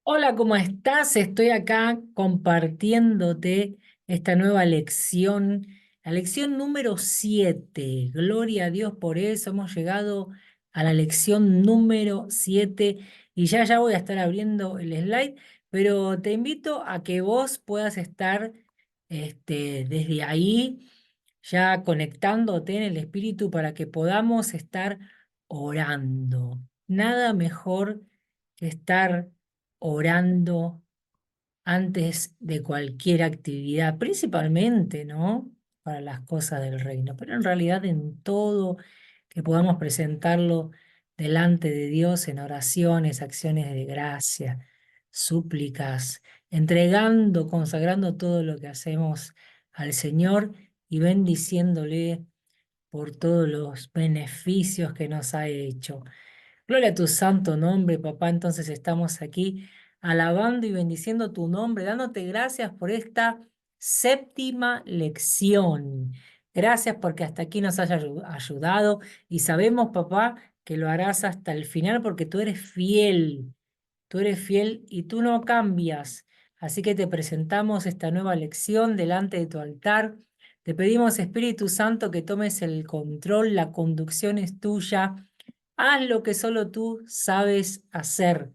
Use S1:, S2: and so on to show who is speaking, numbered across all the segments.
S1: Hola, ¿cómo estás? Estoy acá compartiéndote esta nueva lección, la lección número 7. Gloria a Dios por eso. Hemos llegado a la lección número 7 y ya voy a estar abriendo el slide, pero te invito a que vos puedas estar desde ahí ya conectándote en el espíritu para que podamos estar orando. Nada mejor que estar orando antes de cualquier actividad, principalmente, ¿no? Para las cosas del reino, pero en realidad en todo que podamos presentarlo delante de Dios en oraciones, acciones de gracia, súplicas, entregando, consagrando todo lo que hacemos al Señor y bendiciéndole por todos los beneficios que nos ha hecho. Gloria a tu santo nombre, papá. Entonces estamos aquí alabando y bendiciendo tu nombre, dándote gracias por esta séptima lección. Gracias porque hasta aquí nos hayas ayudado y sabemos, papá, que lo harás hasta el final porque tú eres fiel. Tú eres fiel y tú no cambias. Así que te presentamos esta nueva lección delante de tu altar. Te pedimos, Espíritu Santo, que tomes el control, la conducción es tuya. Haz lo que solo tú sabes hacer.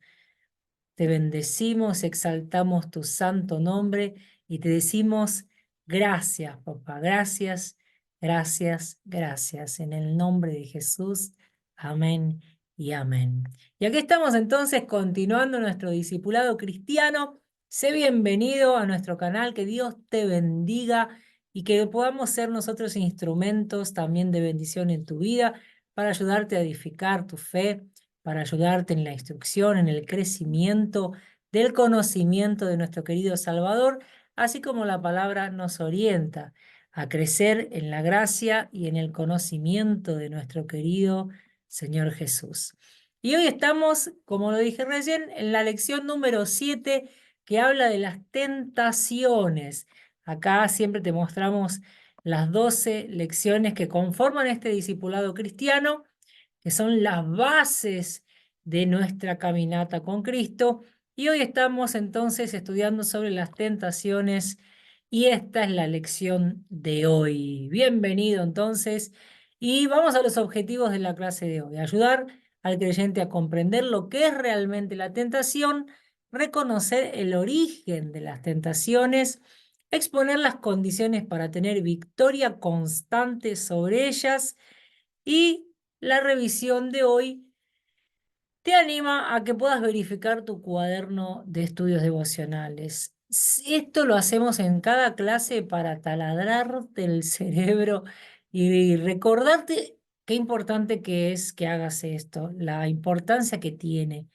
S1: Te bendecimos, exaltamos tu santo nombre y te decimos gracias, papá. Gracias, gracias, gracias. En el nombre de Jesús. Amén y amén. Y aquí estamos entonces continuando nuestro discipulado cristiano. Sé bienvenido a nuestro canal. Que Dios te bendiga y que podamos ser nosotros instrumentos también de bendición en tu vida para ayudarte a edificar tu fe, para ayudarte en la instrucción, en el crecimiento del conocimiento de nuestro querido Salvador, así como la palabra nos orienta a crecer en la gracia y en el conocimiento de nuestro querido Señor Jesús. Y hoy estamos, como lo dije recién, en la lección número 7 que habla de las tentaciones. Acá siempre te mostramos las 12 lecciones que conforman este discipulado cristiano, que son las bases de nuestra caminata con Cristo. Y hoy estamos entonces estudiando sobre las tentaciones y esta es la lección de hoy. Bienvenido entonces y vamos a los objetivos de la clase de hoy. Ayudar al creyente a comprender lo que es realmente la tentación, reconocer el origen de las tentaciones, exponer las condiciones para tener victoria constante sobre ellas y la revisión de hoy te anima a que puedas verificar tu cuaderno de estudios devocionales. Esto lo hacemos en cada clase para taladrarte el cerebro y recordarte qué importante que es que hagas esto, la importancia que tiene.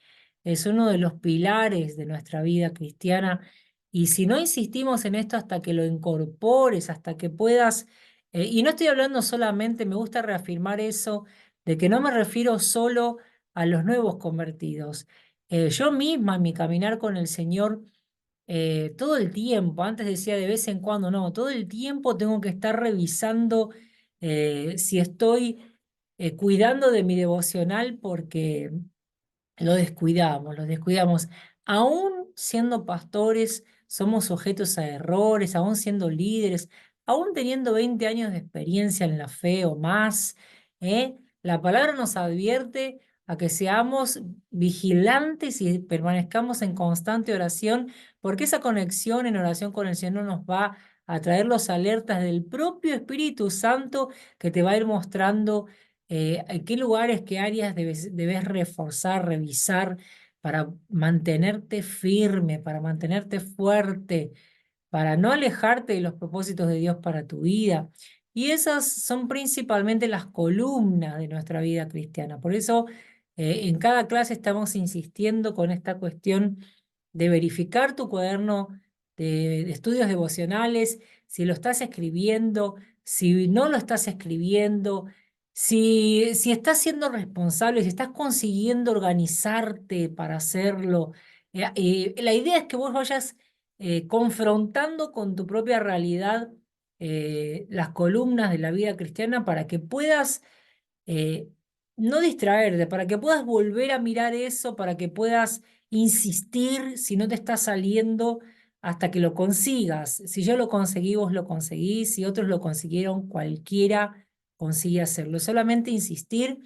S1: Es uno de los pilares de nuestra vida cristiana y si no insistimos en esto hasta que lo incorpores, hasta que puedas, y no estoy hablando solamente, me gusta reafirmar eso, de que no me refiero solo a los nuevos convertidos. Yo misma en mi caminar con el Señor, todo el tiempo, antes decía de vez en cuando, no, todo el tiempo tengo que estar revisando si estoy cuidando de mi devocional porque lo descuidamos. Aún siendo pastores, somos sujetos a errores, aún siendo líderes, aún teniendo 20 años de experiencia en la fe o más, ¿eh? La palabra nos advierte a que seamos vigilantes y permanezcamos en constante oración, porque esa conexión en oración con el Señor nos va a traer los alertas del propio Espíritu Santo que te va a ir mostrando en qué lugares, qué áreas debes reforzar, revisar para mantenerte firme, para mantenerte fuerte, para no alejarte de los propósitos de Dios para tu vida. Y esas son principalmente las columnas de nuestra vida cristiana. Por eso, en cada clase estamos insistiendo con esta cuestión de verificar tu cuaderno de estudios devocionales, si lo estás escribiendo, si no lo estás escribiendo, si estás siendo responsable, si estás consiguiendo organizarte para hacerlo. La idea es que vos vayas confrontando con tu propia realidad las columnas de la vida cristiana para que puedas eh, no distraerte, para que puedas volver a mirar eso, para que puedas insistir si no te está saliendo hasta que lo consigas. Si yo lo conseguí, vos lo conseguís, si otros lo consiguieron, cualquiera consigue hacerlo. Solamente insistir,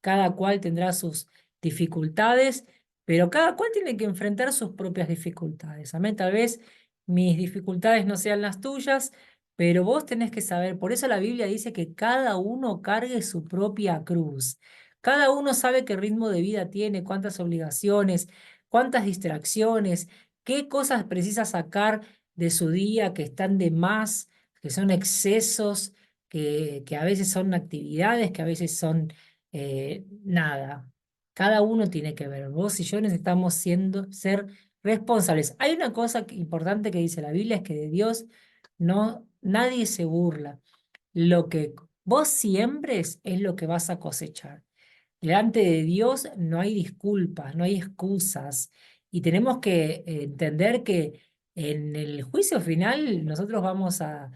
S1: cada cual tendrá sus dificultades, pero cada cual tiene que enfrentar sus propias dificultades. Amén. Tal vez mis dificultades no sean las tuyas, pero vos tenés que saber, por eso la Biblia dice que cada uno cargue su propia cruz. Cada uno sabe qué ritmo de vida tiene, cuántas obligaciones, cuántas distracciones, qué cosas precisa sacar de su día que están de más, que son excesos, que a veces son actividades, que a veces son nada. Cada uno tiene que ver. Vos y yo necesitamos ser responsables. Hay una cosa importante que dice la Biblia, es que de Dios no, nadie se burla. Lo que vos siembres es lo que vas a cosechar. Delante de Dios no hay disculpas, no hay excusas. Y tenemos que entender que en el juicio final nosotros vamos a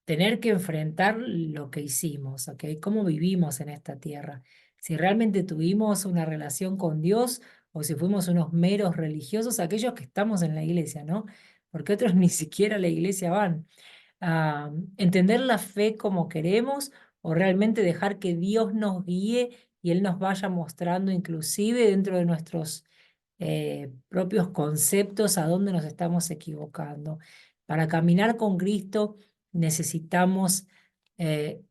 S1: tener que enfrentar lo que hicimos, ¿ok? Cómo vivimos en esta tierra. Si realmente tuvimos una relación con Dios o si fuimos unos meros religiosos, aquellos que estamos en la iglesia, ¿no? Porque otros ni siquiera a la iglesia van a entender la fe como queremos o realmente dejar que Dios nos guíe y Él nos vaya mostrando inclusive dentro de nuestros propios conceptos a dónde nos estamos equivocando. Para caminar con Cristo necesitamos eh,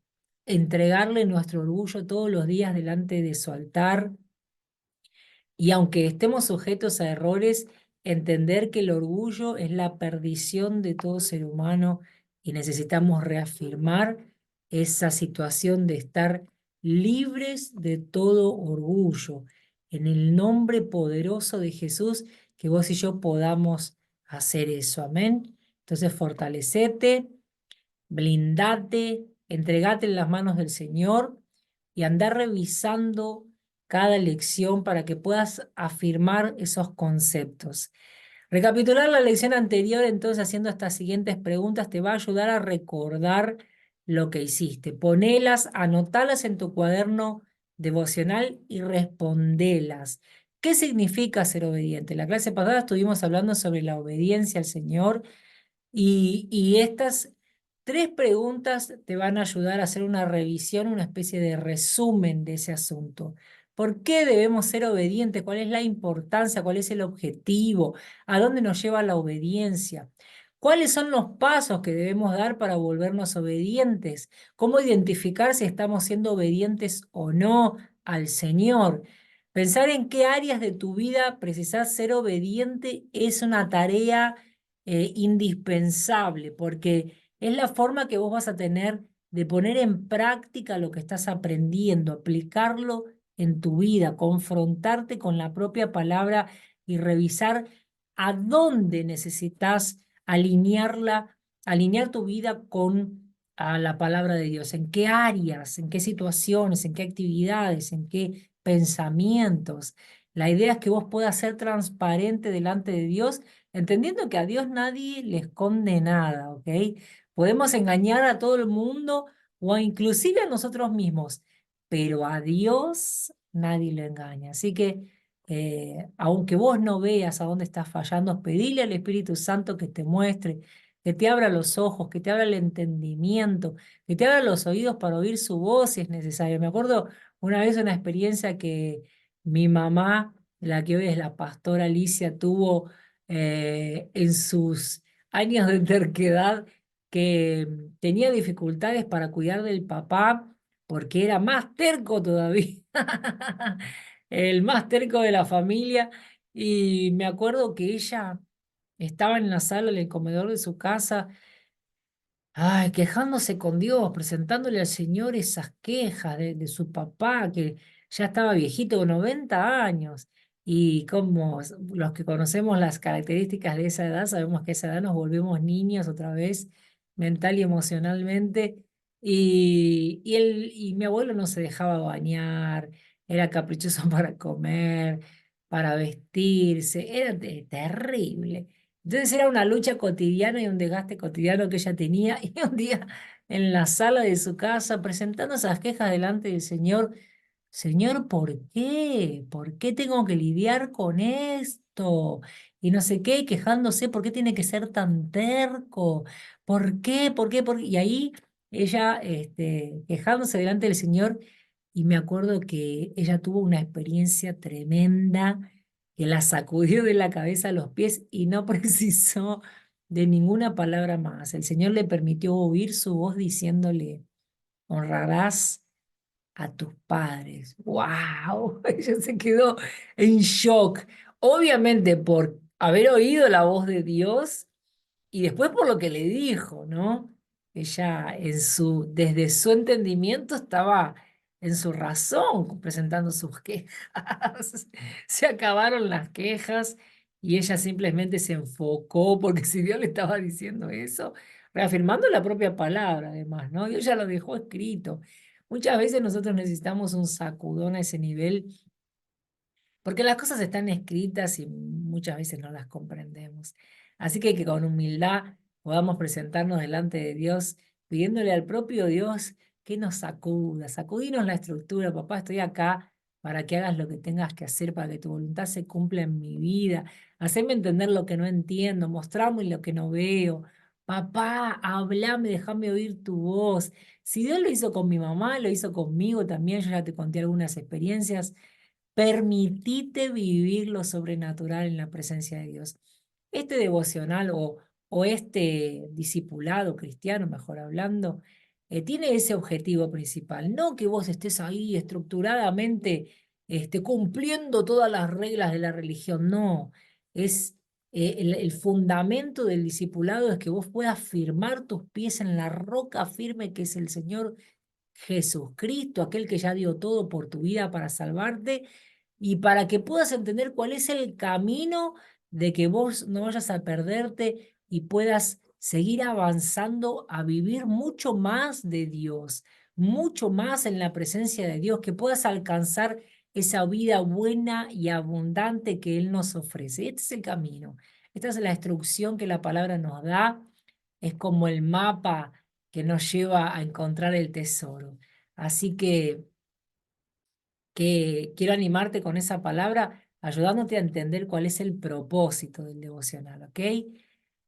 S1: entregarle nuestro orgullo todos los días delante de su altar y aunque estemos sujetos a errores, entender que el orgullo es la perdición de todo ser humano y necesitamos reafirmar esa situación de estar libres de todo orgullo. En el nombre poderoso de Jesús, que vos y yo podamos hacer eso. Amén. Entonces, fortalecete, blindate, entregate en las manos del Señor y andar revisando cada lección para que puedas afirmar esos conceptos. Recapitular la lección anterior, entonces haciendo estas siguientes preguntas, te va a ayudar a recordar lo que hiciste. Ponelas, anotalas en tu cuaderno devocional y respondelas. ¿Qué significa ser obediente? La clase pasada estuvimos hablando sobre la obediencia al Señor y estas tres preguntas te van a ayudar a hacer una revisión, una especie de resumen de ese asunto. ¿Por qué debemos ser obedientes? ¿Cuál es la importancia? ¿Cuál es el objetivo? ¿A dónde nos lleva la obediencia? ¿Cuáles son los pasos que debemos dar para volvernos obedientes? ¿Cómo identificar si estamos siendo obedientes o no al Señor? Pensar en qué áreas de tu vida precisas ser obediente es una tarea indispensable, porque es la forma que vos vas a tener de poner en práctica lo que estás aprendiendo, aplicarlo en tu vida, confrontarte con la propia palabra y revisar a dónde necesitas alinearla, alinear tu vida con a la palabra de Dios, en qué áreas, en qué situaciones, en qué actividades, en qué pensamientos. La idea es que vos puedas ser transparente delante de Dios entendiendo que a Dios nadie le esconde nada, ¿ok? Podemos engañar a todo el mundo o inclusive a nosotros mismos, pero a Dios nadie lo engaña. Así que, aunque vos no veas a dónde estás fallando, pedile al Espíritu Santo que te muestre, que te abra los ojos, que te abra el entendimiento, que te abra los oídos para oír su voz si es necesario. Me acuerdo una vez una experiencia que mi mamá, la que hoy es la pastora Alicia, tuvo en sus años de terquedad que tenía dificultades para cuidar del papá porque era más terco todavía, el más terco de la familia. Y me acuerdo que ella estaba en la sala, en el comedor de su casa, ay, quejándose con Dios, presentándole al Señor esas quejas de su papá, que ya estaba viejito, con 90 años. Y como los que conocemos las características de esa edad, sabemos que a esa edad nos volvemos niños otra vez, mental y emocionalmente. Y mi abuelo no se dejaba bañar, era caprichoso para comer, para vestirse, era terrible. Entonces era una lucha cotidiana y un desgaste cotidiano que ella tenía. Y un día en la sala de su casa, presentando esas quejas delante del Señor, Señor, ¿por qué? ¿Por qué tengo que lidiar con esto? Y no sé qué, quejándose, ¿por qué tiene que ser tan terco? ¿Por qué? ¿Por qué? ¿Por qué? Y ahí ella, quejándose delante del Señor, y me acuerdo que ella tuvo una experiencia tremenda que la sacudió de la cabeza a los pies y no precisó de ninguna palabra más. El Señor le permitió oír su voz diciéndole, honrarás a tus padres. ¡Wow! Ella se quedó en shock. Obviamente por haber oído la voz de Dios y después por lo que le dijo, ¿no? Ella desde su entendimiento estaba en su razón presentando sus quejas. Se acabaron las quejas y ella simplemente se enfocó porque si Dios le estaba diciendo eso, reafirmando la propia palabra además, ¿no? Dios ya lo dejó escrito. Muchas veces nosotros necesitamos un sacudón a ese nivel porque las cosas están escritas y muchas veces no las comprendemos. Así que con humildad podamos presentarnos delante de Dios, pidiéndole al propio Dios que nos sacuda, sacudinos la estructura, papá, estoy acá para que hagas lo que tengas que hacer, para que tu voluntad se cumpla en mi vida, hacerme entender lo que no entiendo, mostrarme lo que no veo. Papá, hablame, déjame oír tu voz. Si Dios lo hizo con mi mamá, lo hizo conmigo también, yo ya te conté algunas experiencias. Permitite vivir lo sobrenatural en la presencia de Dios. Este devocional o este discipulado cristiano, mejor hablando, tiene ese objetivo principal. No que vos estés ahí estructuradamente cumpliendo todas las reglas de la religión. No, es el fundamento del discipulado es que vos puedas firmar tus pies en la roca firme que es el Señor Jesucristo, aquel que ya dio todo por tu vida para salvarte y para que puedas entender cuál es el camino de que vos no vayas a perderte y puedas seguir avanzando a vivir mucho más de Dios, mucho más en la presencia de Dios, que puedas alcanzar esa vida buena y abundante que Él nos ofrece. Este es el camino, esta es la instrucción que la palabra nos da, es como el mapa que nos lleva a encontrar el tesoro. Así que quiero animarte con esa palabra, ayudándote a entender cuál es el propósito del devocional, ¿ok?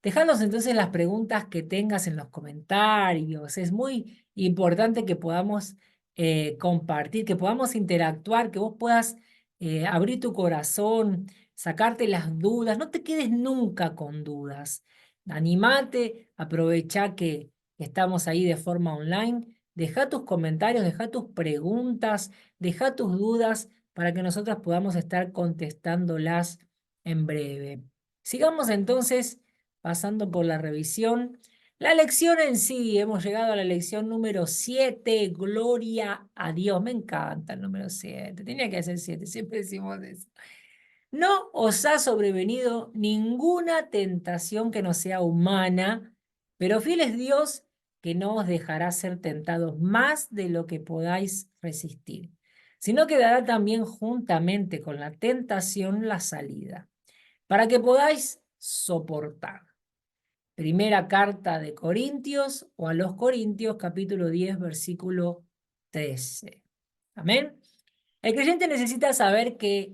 S1: Dejanos entonces las preguntas que tengas en los comentarios. Es muy importante que podamos compartir, que podamos interactuar, que vos puedas abrir tu corazón, sacarte las dudas. No te quedes nunca con dudas. Animate, aprovecha que estamos ahí de forma online. Deja tus comentarios, deja tus preguntas, deja tus dudas para que nosotros podamos estar contestándolas en breve. Sigamos entonces pasando por la revisión. La lección en sí, hemos llegado a la lección número 7, gloria a Dios. Me encanta el número 7, tenía que ser 7, siempre decimos eso. No os ha sobrevenido ninguna tentación que no sea humana, pero fiel es Dios que no os dejará ser tentados más de lo que podáis resistir, sino que dará también juntamente con la tentación la salida, para que podáis soportar. Primera carta de Corintios o a los Corintios, capítulo 10, versículo 13. Amén. El creyente necesita saber qué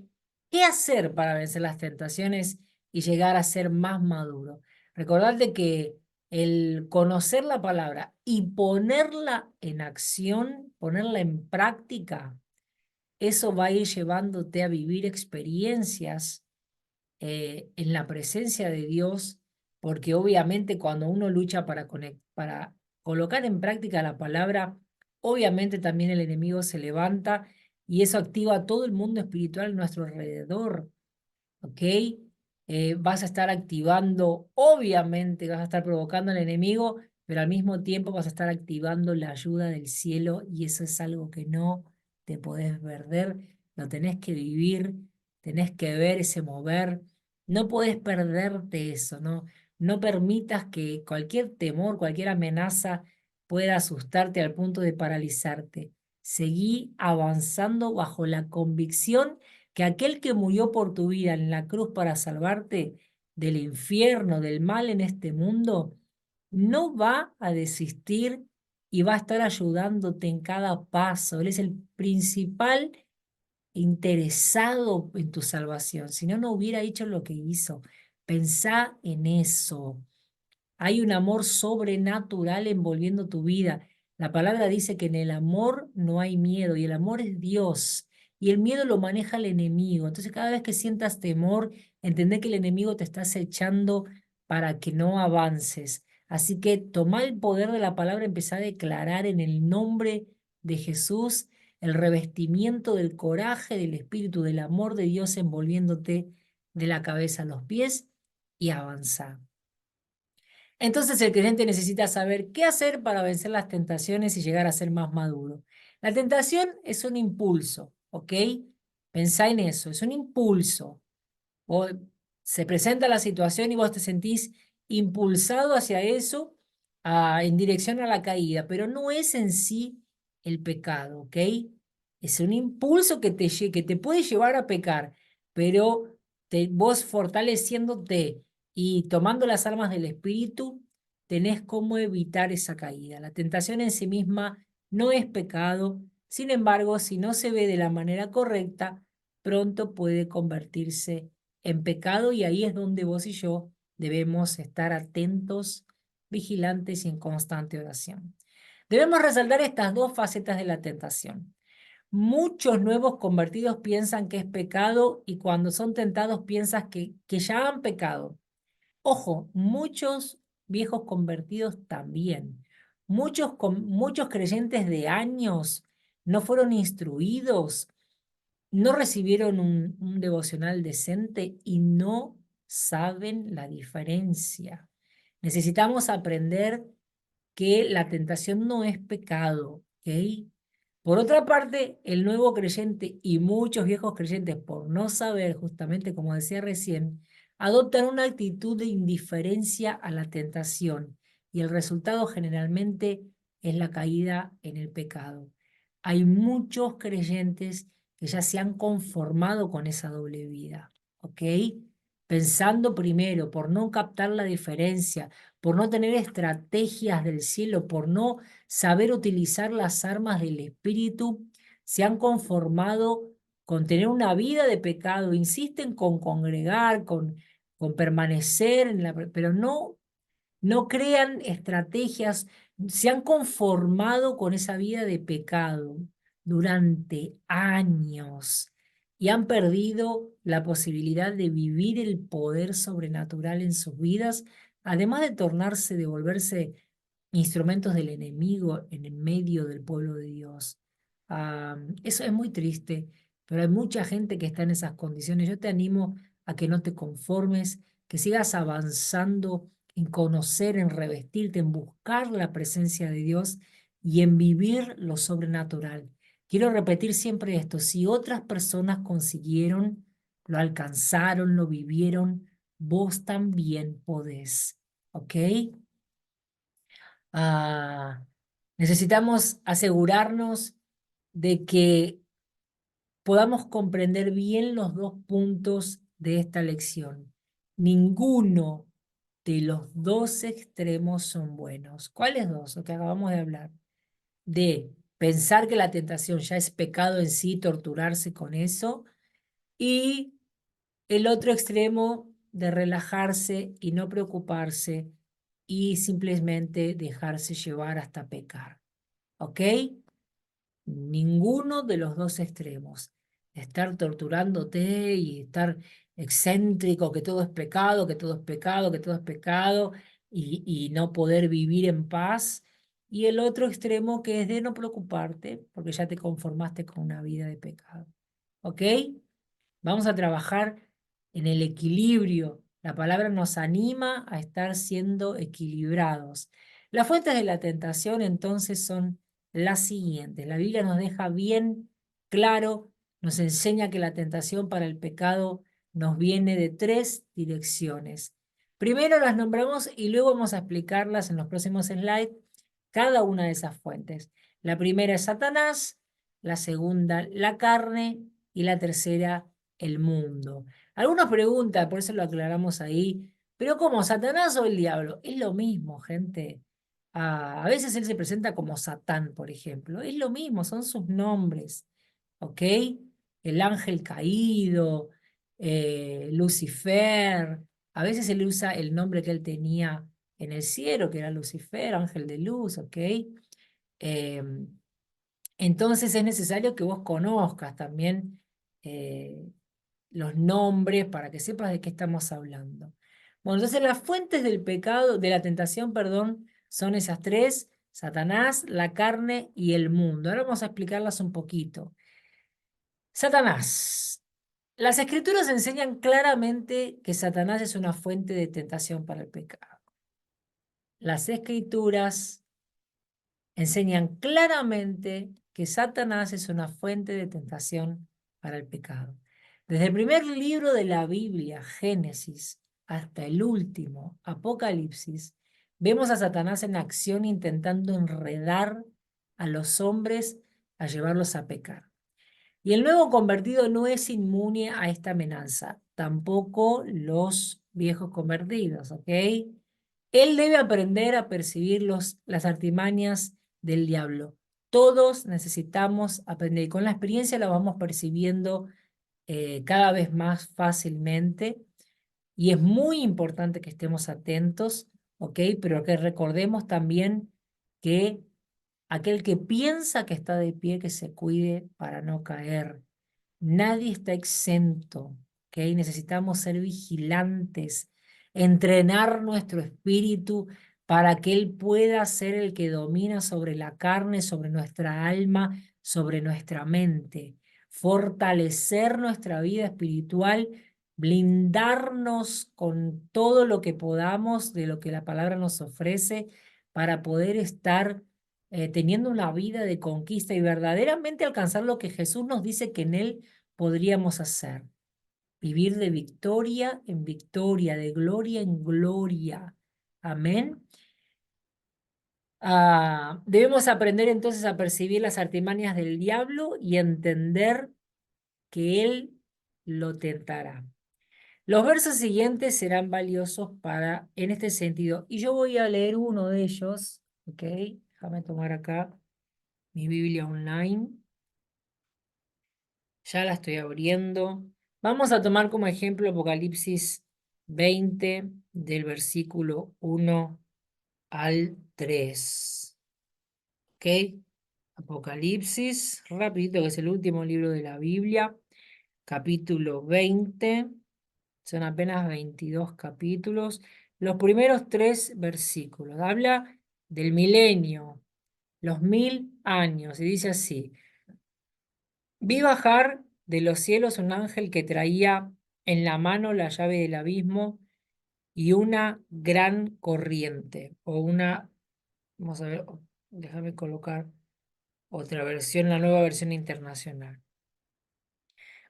S1: hacer para vencer las tentaciones y llegar a ser más maduro. Recordarte que el conocer la palabra y ponerla en acción, ponerla en práctica, eso va a ir llevándote a vivir experiencias en la presencia de Dios, porque obviamente cuando uno lucha para colocar en práctica la palabra, obviamente también el enemigo se levanta y eso activa a todo el mundo espiritual a nuestro alrededor, ¿ok? Vas a estar activando, obviamente vas a estar provocando al enemigo, pero al mismo tiempo vas a estar activando la ayuda del cielo y eso es algo que no te podés perder, lo tenés que vivir, tenés que ver ese mover, no podés perderte eso, ¿no? No permitas que cualquier temor, cualquier amenaza pueda asustarte al punto de paralizarte. Seguí avanzando bajo la convicción que aquel que murió por tu vida en la cruz para salvarte del infierno, del mal en este mundo, no va a desistir y va a estar ayudándote en cada paso. Él es el principal interesado en tu salvación, si no, no hubiera hecho lo que hizo. Pensá en eso. Hay un amor sobrenatural envolviendo tu vida. La palabra dice que en el amor no hay miedo y el amor es Dios y el miedo lo maneja el enemigo. Entonces cada vez que sientas temor, entendé que el enemigo te está acechando para que no avances. Así que toma el poder de la palabra, empezá a declarar en el nombre de Jesús el revestimiento del coraje, del espíritu, del amor de Dios envolviéndote de la cabeza a los pies y avanza. Entonces el creyente necesita saber qué hacer para vencer las tentaciones y llegar a ser más maduro. La tentación es un impulso, ¿ok? Pensá en eso, es un impulso. O se presenta la situación y vos te sentís impulsado hacia eso, en dirección a la caída, pero no es en sí el pecado, ¿ok? Es un impulso que te puede llevar a pecar, pero vos fortaleciéndote y tomando las armas del Espíritu, tenés cómo evitar esa caída. La tentación en sí misma no es pecado, sin embargo, si no se ve de la manera correcta, pronto puede convertirse en pecado y ahí es donde vos y yo debemos estar atentos, vigilantes y en constante oración. Debemos resaltar estas dos facetas de la tentación. Muchos nuevos convertidos piensan que es pecado y cuando son tentados piensan que ya han pecado. Ojo, muchos viejos convertidos también. Muchos creyentes de años no fueron instruidos, no recibieron un devocional decente y no saben la diferencia. Necesitamos aprender que la tentación no es pecado, ¿ok? Por otra parte, el nuevo creyente y muchos viejos creyentes, por no saber, justamente como decía recién, adoptan una actitud de indiferencia a la tentación y el resultado generalmente es la caída en el pecado. Hay muchos creyentes que ya se han conformado con esa doble vida, ¿ok? Pensando primero por no captar la diferencia, por no tener estrategias del cielo, por no saber utilizar las armas del Espíritu, se han conformado con tener una vida de pecado, insisten con congregar, con permanecer, pero no crean estrategias, se han conformado con esa vida de pecado durante años y han perdido la posibilidad de vivir el poder sobrenatural en sus vidas, además de tornarse, de volverse instrumentos del enemigo en el medio del pueblo de Dios. Eso es muy triste, pero hay mucha gente que está en esas condiciones. Yo te animo a que no te conformes, que sigas avanzando en conocer, en revestirte, en buscar la presencia de Dios y en vivir lo sobrenatural. Quiero repetir siempre esto, si otras personas consiguieron, lo alcanzaron, lo vivieron, vos también podés, ¿ok? Ah, necesitamos asegurarnos de que podamos comprender bien los dos puntos de esta lección. Ninguno de los dos extremos son buenos. ¿Cuáles dos? Lo que acabamos de hablar. De pensar que la tentación ya es pecado en sí, torturarse con eso, y el otro extremo de relajarse y no preocuparse y simplemente dejarse llevar hasta pecar. ¿Ok? Ninguno de los dos extremos. Estar torturándote y estar excéntrico, que todo es pecado, que todo es pecado, que todo es pecado, y no poder vivir en paz. Y el otro extremo que es de no preocuparte, porque ya te conformaste con una vida de pecado. ¿Ok? Vamos a trabajar en el equilibrio. La palabra nos anima a estar siendo equilibrados. Las fuentes de la tentación entonces son las siguientes. La Biblia nos deja bien claro, nos enseña que la tentación para el pecado nos viene de tres direcciones. Primero las nombramos y luego vamos a explicarlas en los próximos slides, cada una de esas fuentes. La primera es Satanás, la segunda la carne y la tercera el mundo. Algunos preguntan, por eso lo aclaramos ahí, pero ¿cómo, Satanás o el diablo? Es lo mismo, gente. A veces él se presenta como Satán, por ejemplo. Es lo mismo, son sus nombres. ¿Ok? el ángel caído, Lucifer. A veces él usa el nombre que él tenía en el cielo, que era Lucifer, ángel de luz, ¿ok? Em, entonces es necesario que vos conozcas también eh, los nombres para que sepas de qué estamos hablando. Bueno, entonces las fuentes del pecado, de la tentación, perdón, son esas tres: Satanás, la carne y el mundo. Ahora vamos a explicarlas un poquito. Satanás. Las escrituras enseñan claramente que Satanás es una fuente de tentación para el pecado. Las escrituras enseñan claramente que Satanás es una fuente de tentación para el pecado. Desde el primer libro de la Biblia, Génesis, hasta el último, Apocalipsis, vemos a Satanás en acción intentando enredar a los hombres a llevarlos a pecar. Y el nuevo convertido no es inmune a esta amenaza, tampoco los viejos convertidos, ¿ok? Él debe aprender a percibir las artimañas del diablo. Todos necesitamos aprender y con la experiencia lo vamos percibiendo cada vez más fácilmente y es muy importante que estemos atentos, ¿ok? Pero que recordemos también que aquel que piensa que está de pie, que se cuide para no caer. Nadie está exento, ¿ok? Necesitamos ser vigilantes, entrenar nuestro espíritu para que Él pueda ser el que domina sobre la carne, sobre nuestra alma, sobre nuestra mente, fortalecer nuestra vida espiritual, blindarnos con todo lo que podamos de lo que la palabra nos ofrece para poder estar teniendo una vida de conquista y verdaderamente alcanzar lo que Jesús nos dice que en Él podríamos hacer. Vivir de victoria en victoria, de gloria en gloria. Amén. Debemos aprender entonces a percibir las artimañas del diablo y entender que él lo tentará. Los versos siguientes serán valiosos para en este sentido. Y yo voy a leer uno de ellos. ¿Ok? Déjame tomar acá mi Biblia online. Ya la estoy abriendo. Vamos a tomar como ejemplo Apocalipsis 20 del versículo 1 al 3. ¿Ok? Apocalipsis, rapidito, que es el último libro de la Biblia, capítulo 20. Son apenas 22 capítulos. Los primeros tres versículos. Habla del milenio, los 1000 años, y dice así. Vi bajar de los cielos un ángel que traía en la mano la llave del abismo y una gran corriente, o una, vamos a ver, déjame colocar otra versión, la nueva versión internacional.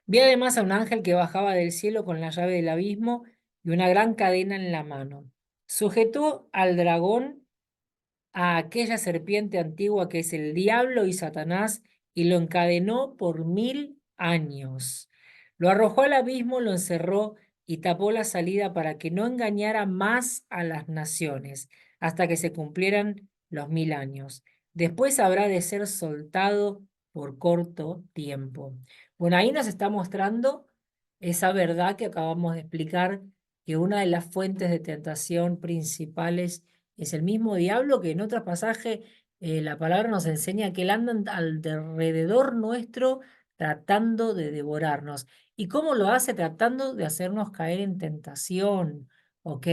S1: Vi además a un ángel que bajaba del cielo con la llave del abismo y una gran cadena en la mano. Sujetó al dragón, a aquella serpiente antigua que es el diablo y Satanás, y lo encadenó por 1000 años. Lo arrojó al abismo, lo encerró y tapó la salida para que no engañara más a las naciones, hasta que se cumplieran los 1000 años. Después habrá de ser soltado por corto tiempo. Bueno, ahí nos está mostrando esa verdad que acabamos de explicar, que una de las fuentes de tentación principales es el mismo diablo que en otro pasaje la palabra nos enseña que él anda alrededor nuestro tratando de devorarnos. ¿Y cómo lo hace? Tratando de hacernos caer en tentación, ¿ok?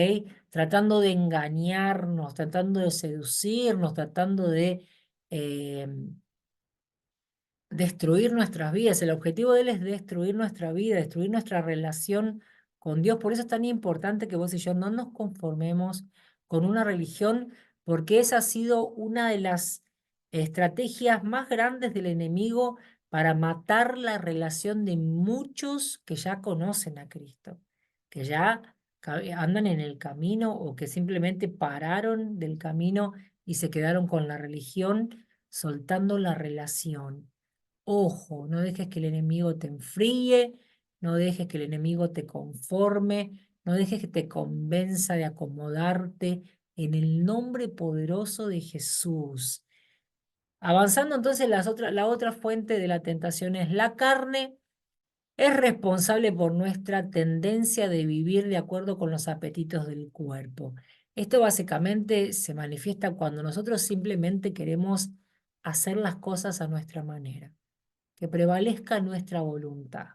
S1: Tratando de engañarnos, tratando de seducirnos, tratando de eh, destruir nuestras vidas. El objetivo de él es destruir nuestra vida, destruir nuestra relación con Dios. Por eso es tan importante que vos y yo no nos conformemos con una religión, porque esa ha sido una de las estrategias más grandes del enemigo para matar la relación de muchos que ya conocen a Cristo, que ya andan en el camino o que simplemente pararon del camino y se quedaron con la religión, soltando la relación. Ojo, no dejes que el enemigo te enfríe, no dejes que el enemigo te conforme, no dejes que te convenza de acomodarte en el nombre poderoso de Jesús. Avanzando entonces la otra fuente de la tentación es la carne. Es responsable por nuestra tendencia de vivir de acuerdo con los apetitos del cuerpo. Esto básicamente se manifiesta cuando nosotros simplemente queremos hacer las cosas a nuestra manera, que prevalezca nuestra voluntad.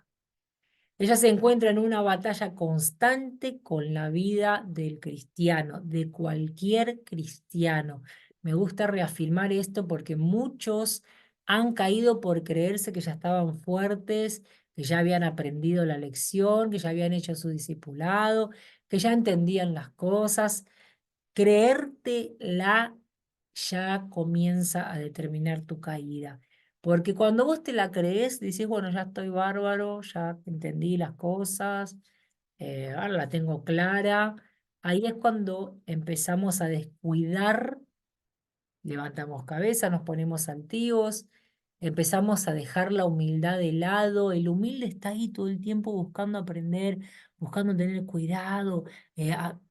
S1: Ella se encuentra en una batalla constante con la vida del cristiano, de cualquier cristiano. Me gusta reafirmar esto porque muchos han caído por creerse que ya estaban fuertes, que ya habían aprendido la lección, que ya habían hecho su discipulado, que ya entendían las cosas. Creértela ya comienza a determinar tu caída. Porque cuando vos te la crees, dices, bueno, ya estoy bárbaro, ya entendí las cosas, ahora la tengo clara. Ahí es cuando empezamos a descuidar, levantamos cabeza, nos ponemos altivos, empezamos a dejar la humildad de lado. El humilde está ahí todo el tiempo buscando aprender, buscando tener cuidado,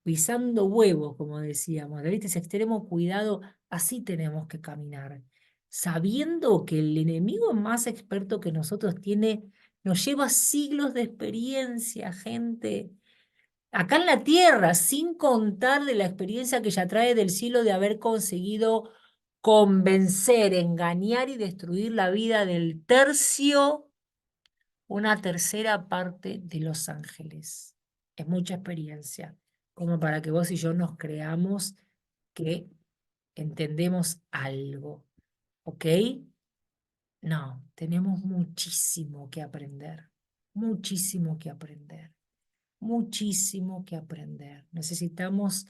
S1: pisando huevos, como decíamos. ¿Viste? Ese extremo cuidado, así tenemos que caminar. Sabiendo que el enemigo más experto que nosotros tiene, nos lleva siglos de experiencia, gente acá en la tierra, sin contar de la experiencia que ya trae del cielo de haber conseguido convencer, engañar y destruir la vida del tercio, una tercera parte de los ángeles. Es mucha experiencia, como para que vos y yo nos creamos que entendemos algo, ¿ok? No, tenemos muchísimo que aprender, muchísimo que aprender, muchísimo que aprender. Necesitamos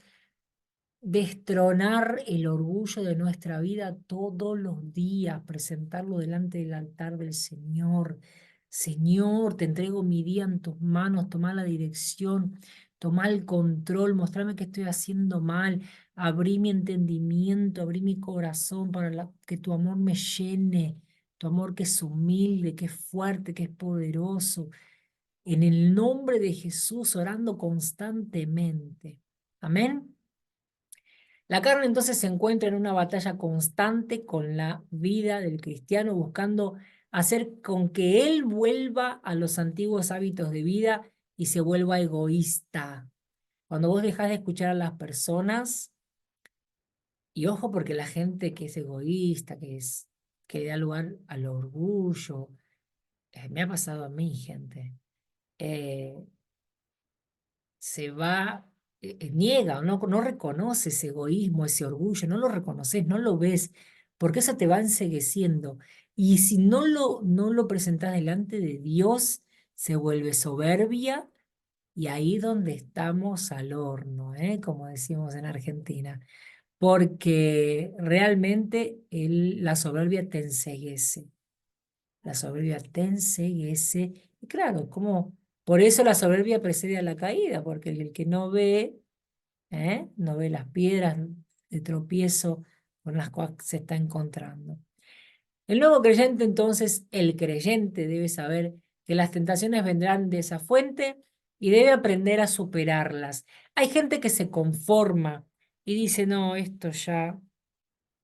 S1: destronar el orgullo de nuestra vida todos los días, presentarlo delante del altar del Señor. Señor, te entrego mi día en tus manos, toma la dirección, toma el control, mostrame que estoy haciendo mal, abrí mi entendimiento, abrí mi corazón para que tu amor me llene, tu amor que es humilde, que es fuerte, que es poderoso. En el nombre de Jesús, orando constantemente. Amén. La carne entonces se encuentra en una batalla constante con la vida del cristiano, buscando hacer con que él vuelva a los antiguos hábitos de vida y se vuelva egoísta. Cuando vos dejás de escuchar a las personas, y ojo porque la gente que es egoísta, que da lugar al orgullo, me ha pasado a mí, gente. eh, Se va, niega, no reconoce ese egoísmo, ese orgullo, no lo reconoces, no lo ves, porque eso te va encegueciendo. Y si no lo presentas delante de Dios, se vuelve soberbia y ahí donde estamos al horno, como decimos en Argentina, porque realmente la soberbia te enceguece. La soberbia te enceguece. Y claro, como por eso la soberbia precede a la caída, porque el que no ve las piedras de tropiezo con las cuales se está encontrando. El nuevo creyente, entonces, el creyente debe saber que las tentaciones vendrán de esa fuente y debe aprender a superarlas. Hay gente que se conforma y dice, no, esto ya,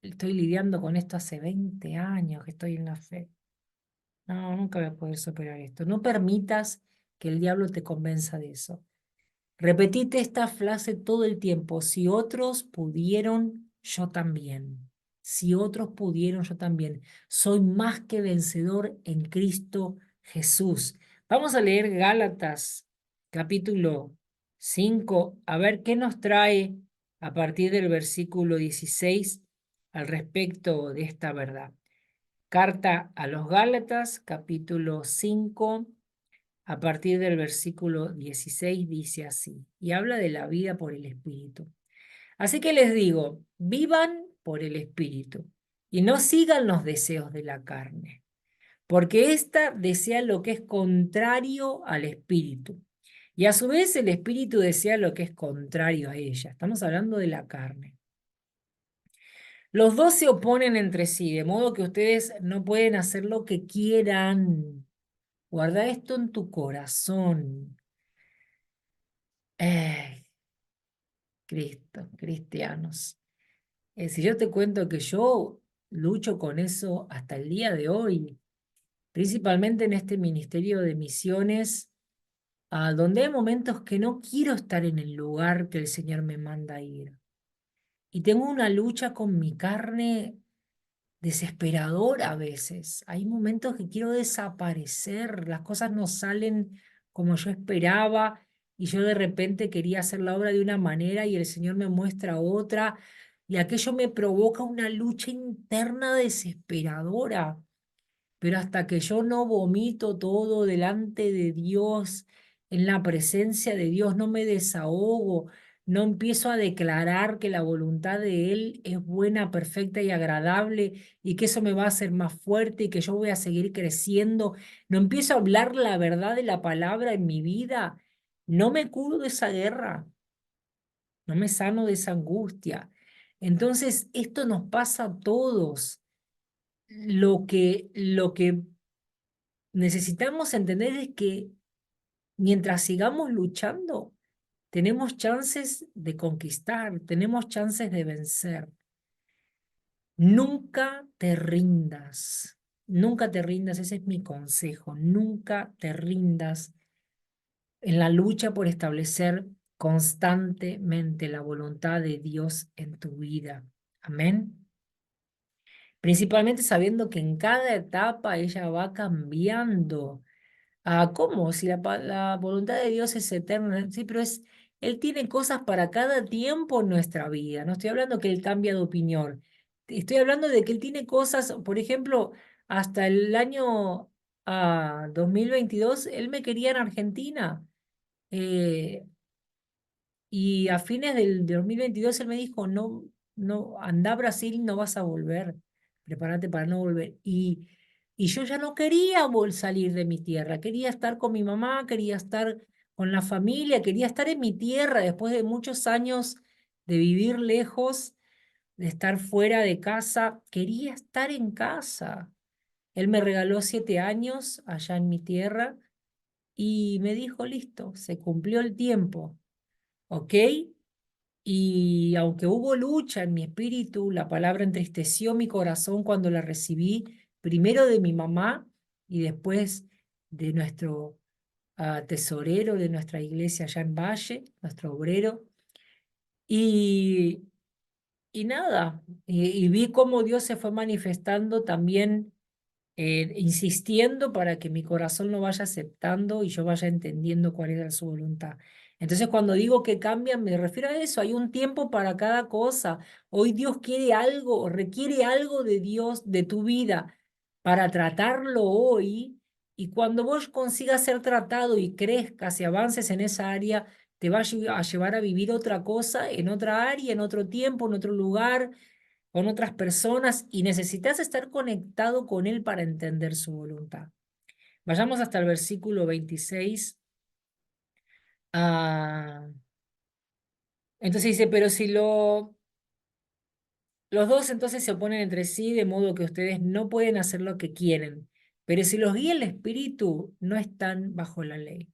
S1: estoy lidiando con esto hace 20 años que estoy en la fe. No, nunca voy a poder superar esto. No permitas que el diablo te convenza de eso. Repetite esta frase todo el tiempo. Si otros pudieron, yo también. Si otros pudieron, yo también. Soy más que vencedor en Cristo Jesús. Vamos a leer Gálatas capítulo 5, a ver qué nos trae a partir del versículo 16 al respecto de esta verdad. Carta a los Gálatas, capítulo 5, a partir del versículo 16, dice así, y habla de la vida por el Espíritu. Así que les digo, vivan por el Espíritu y no sigan los deseos de la carne, porque ésta desea lo que es contrario al Espíritu, y a su vez el Espíritu desea lo que es contrario a ella. Estamos hablando de la carne. Los dos se oponen entre sí, de modo que ustedes no pueden hacer lo que quieran. Guarda esto en tu corazón. Eh, Cristo, cristianos. Si yo te cuento que yo lucho con eso hasta el día de hoy, principalmente en este ministerio de misiones, donde hay momentos que no quiero estar en el lugar que el Señor me manda ir. Y tengo una lucha con mi carne desesperadora a veces. Hay momentos que quiero desaparecer, las cosas no salen como yo esperaba y yo de repente quería hacer la obra de una manera y el Señor me muestra otra y aquello me provoca una lucha interna desesperadora. Pero hasta que yo no vomito todo delante de Dios, en la presencia de Dios, no me desahogo, no empiezo a declarar que la voluntad de Él es buena, perfecta y agradable y que eso me va a hacer más fuerte y que yo voy a seguir creciendo, no empiezo a hablar la verdad de la palabra en mi vida, no me curo de esa guerra, no me sano de esa angustia. Entonces, esto nos pasa a todos. Lo que necesitamos entender es que mientras sigamos luchando, tenemos chances de conquistar, tenemos chances de vencer. Nunca te rindas, ese es mi consejo, nunca te rindas en la lucha por establecer constantemente la voluntad de Dios en tu vida. Amén. Principalmente sabiendo que en cada etapa ella va cambiando. ¿Cómo? Si la voluntad de Dios es eterna, sí, pero Él tiene cosas para cada tiempo en nuestra vida. No estoy hablando que Él cambia de opinión. Estoy hablando de que Él tiene cosas, por ejemplo, hasta el año 2022, Él me quería en Argentina. eh, y a fines del 2022 él me dijo, no, no, anda a Brasil, no vas a volver, prepárate para no volver. Y yo ya no quería salir de mi tierra, quería estar con mi mamá, quería estar con la familia, quería estar en mi tierra después de muchos años de vivir lejos, de estar fuera de casa, quería estar en casa. Él me regaló 7 años allá en mi tierra y me dijo, listo, se cumplió el tiempo, ¿ok? Y aunque hubo lucha en mi espíritu, la palabra entristeció mi corazón cuando la recibí, primero de mi mamá y después de nuestro tesorero de nuestra iglesia allá en Valle, nuestro obrero. Y, y nada, y vi cómo Dios se fue manifestando también, insistiendo para que mi corazón lo vaya aceptando y yo vaya entendiendo cuál era su voluntad. Entonces, cuando digo que cambian, me refiero a eso. Hay un tiempo para cada cosa. Hoy Dios quiere algo, o requiere algo de Dios, de tu vida, para tratarlo hoy. Y cuando vos consigas ser tratado y crezcas y avances en esa área, te va a llevar a vivir otra cosa en otra área, en otro tiempo, en otro lugar, con otras personas y necesitas estar conectado con Él para entender su voluntad. Vayamos hasta el versículo 26. Ah, entonces dice, pero si los dos entonces se oponen entre sí, de modo que ustedes no pueden hacer lo que quieren, pero si los guía el Espíritu, no están bajo la ley.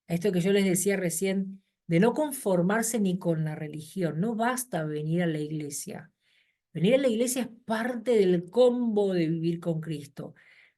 S1: Esto que yo les decía recién, de no conformarse ni con la religión, no basta venir a la iglesia. Venir a la iglesia es parte del combo de vivir con Cristo,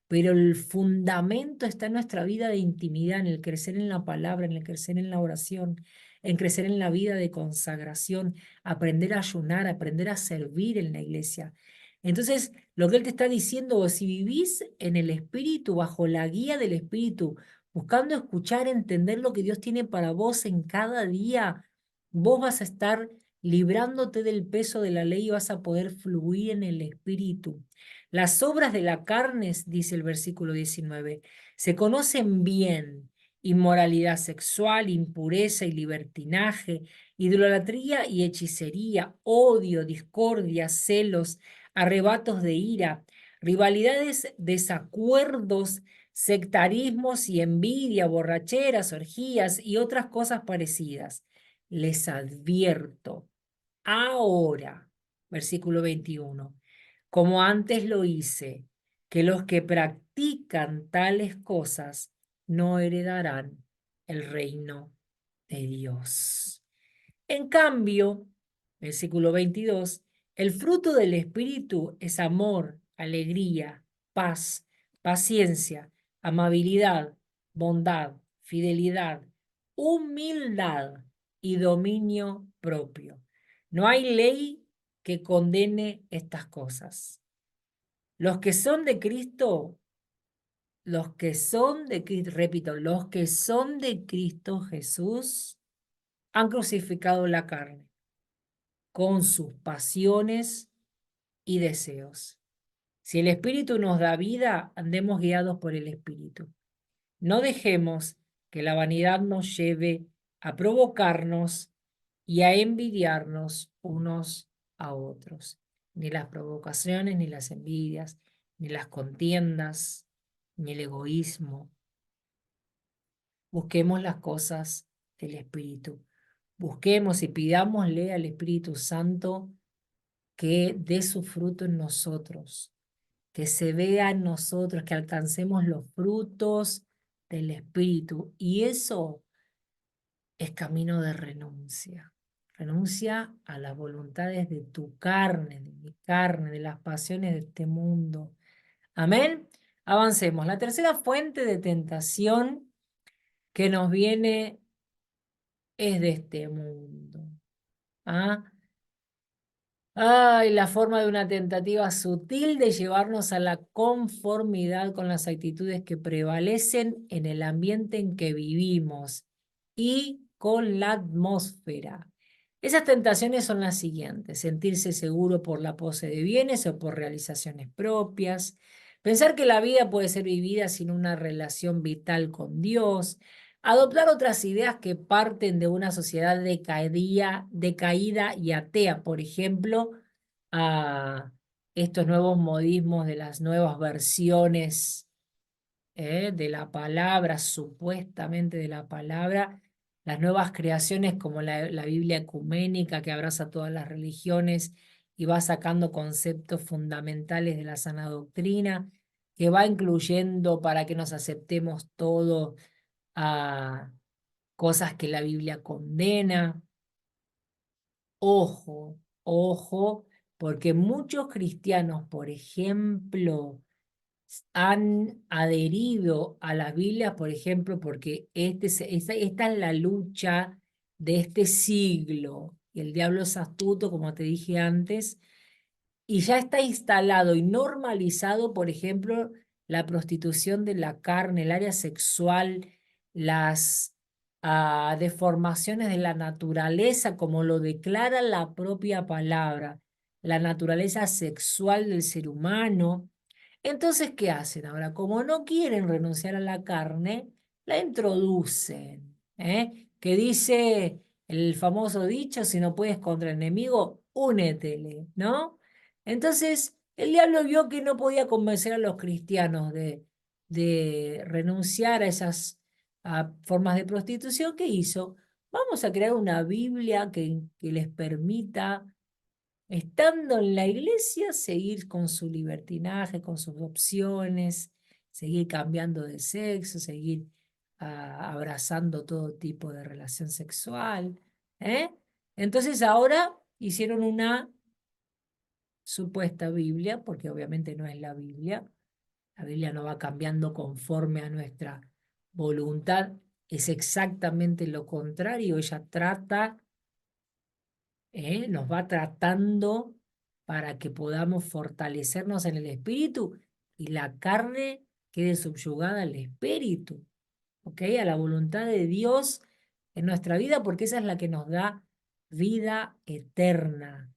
S1: pero el fundamento está en nuestra vida de intimidad, en el crecer en la palabra, en el crecer en la oración, en crecer en la vida de consagración, aprender a ayunar, aprender a servir en la iglesia. Entonces, lo que Él te está diciendo, o si vivís en el Espíritu, bajo la guía del Espíritu, buscando escuchar, entender lo que Dios tiene para vos en cada día, vos vas a estar librándote del peso de la ley y vas a poder fluir en el Espíritu. Las obras de la carne, dice el versículo 19, se conocen bien: inmoralidad sexual, impureza y libertinaje, idolatría y hechicería, odio, discordia, celos, arrebatos de ira, rivalidades, desacuerdos, sectarismos y envidia, borracheras, orgías y otras cosas parecidas. Les advierto ahora, versículo 21, como antes lo hice, que los que practican tales cosas no heredarán el reino de Dios. En cambio, versículo 22, el fruto del Espíritu es amor, alegría, paz, paciencia, amabilidad, bondad, fidelidad, humildad y dominio propio. No hay ley que condene estas cosas. Los que son de Cristo, los que son de Cristo, repito, los que son de Cristo Jesús han crucificado la carne con sus pasiones y deseos. Si el Espíritu nos da vida, andemos guiados por el Espíritu. No dejemos que la vanidad nos lleve a provocarnos y a envidiarnos unos a otros. Ni las provocaciones, ni las envidias, ni las contiendas, ni el egoísmo. Busquemos las cosas del Espíritu. Busquemos y pidámosle al Espíritu Santo que dé su fruto en nosotros, que se vea en nosotros, que alcancemos los frutos del Espíritu. Y eso es camino de renuncia. Renuncia a las voluntades de tu carne, de mi carne, de las pasiones de este mundo. Amén. Avancemos. La tercera fuente de tentación que nos viene es de este mundo. ¿Ah? Ay, la forma de una tentativa sutil de llevarnos a la conformidad con las actitudes que prevalecen en el ambiente en que vivimos y con la atmósfera. Esas tentaciones son las siguientes: sentirse seguro por la pose de bienes o por realizaciones propias, pensar que la vida puede ser vivida sin una relación vital con Dios, adoptar otras ideas que parten de una sociedad decaída y atea, por ejemplo, a estos nuevos modismos de las nuevas versiones de la palabra, supuestamente de la palabra, las nuevas creaciones como la Biblia ecuménica que abraza todas las religiones y va sacando conceptos fundamentales de la sana doctrina, que va incluyendo para que nos aceptemos todo a cosas que la Biblia condena. Ojo, ojo, porque muchos cristianos, por ejemplo, han adherido a las Biblias, por ejemplo, porque esta es la lucha de este siglo. Y el diablo es astuto, como te dije antes, y ya está instalado y normalizado, por ejemplo, la prostitución de la carne, el área sexual, las deformaciones de la naturaleza, como lo declara la propia palabra, la naturaleza sexual del ser humano. Entonces, ¿qué hacen ahora? Como no quieren renunciar a la carne, la introducen, ¿eh? Que dice el famoso dicho: si no puedes contra el enemigo, únetele, ¿no? Entonces, el diablo vio que no podía convencer a los cristianos de renunciar a esas formas de prostitución. ¿Qué hizo? Vamos a crear una Biblia que les permita, estando en la iglesia, seguir con su libertinaje, con sus opciones, seguir cambiando de sexo, seguir abrazando todo tipo de relación sexual. ¿Eh? Entonces ahora hicieron una supuesta Biblia, porque obviamente no es la Biblia. La Biblia no va cambiando conforme a nuestra voluntad, es exactamente lo contrario. Ella trata, nos va tratando para que podamos fortalecernos en el espíritu y la carne quede subyugada al espíritu, ¿ok? A la voluntad de Dios en nuestra vida, porque esa es la que nos da vida eterna.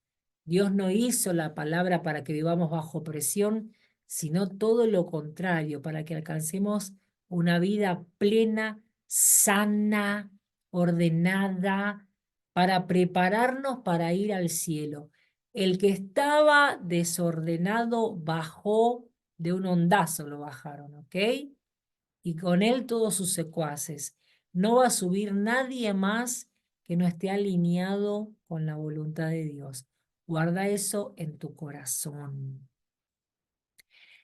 S1: Dios no hizo la palabra para que vivamos bajo presión, sino todo lo contrario, para que alcancemos una vida plena, sana, ordenada, para prepararnos para ir al cielo. El que estaba desordenado bajó de un ondazo, lo bajaron, ¿ok? Y con él todos sus secuaces. No va a subir nadie más que no esté alineado con la voluntad de Dios. Guarda eso en tu corazón.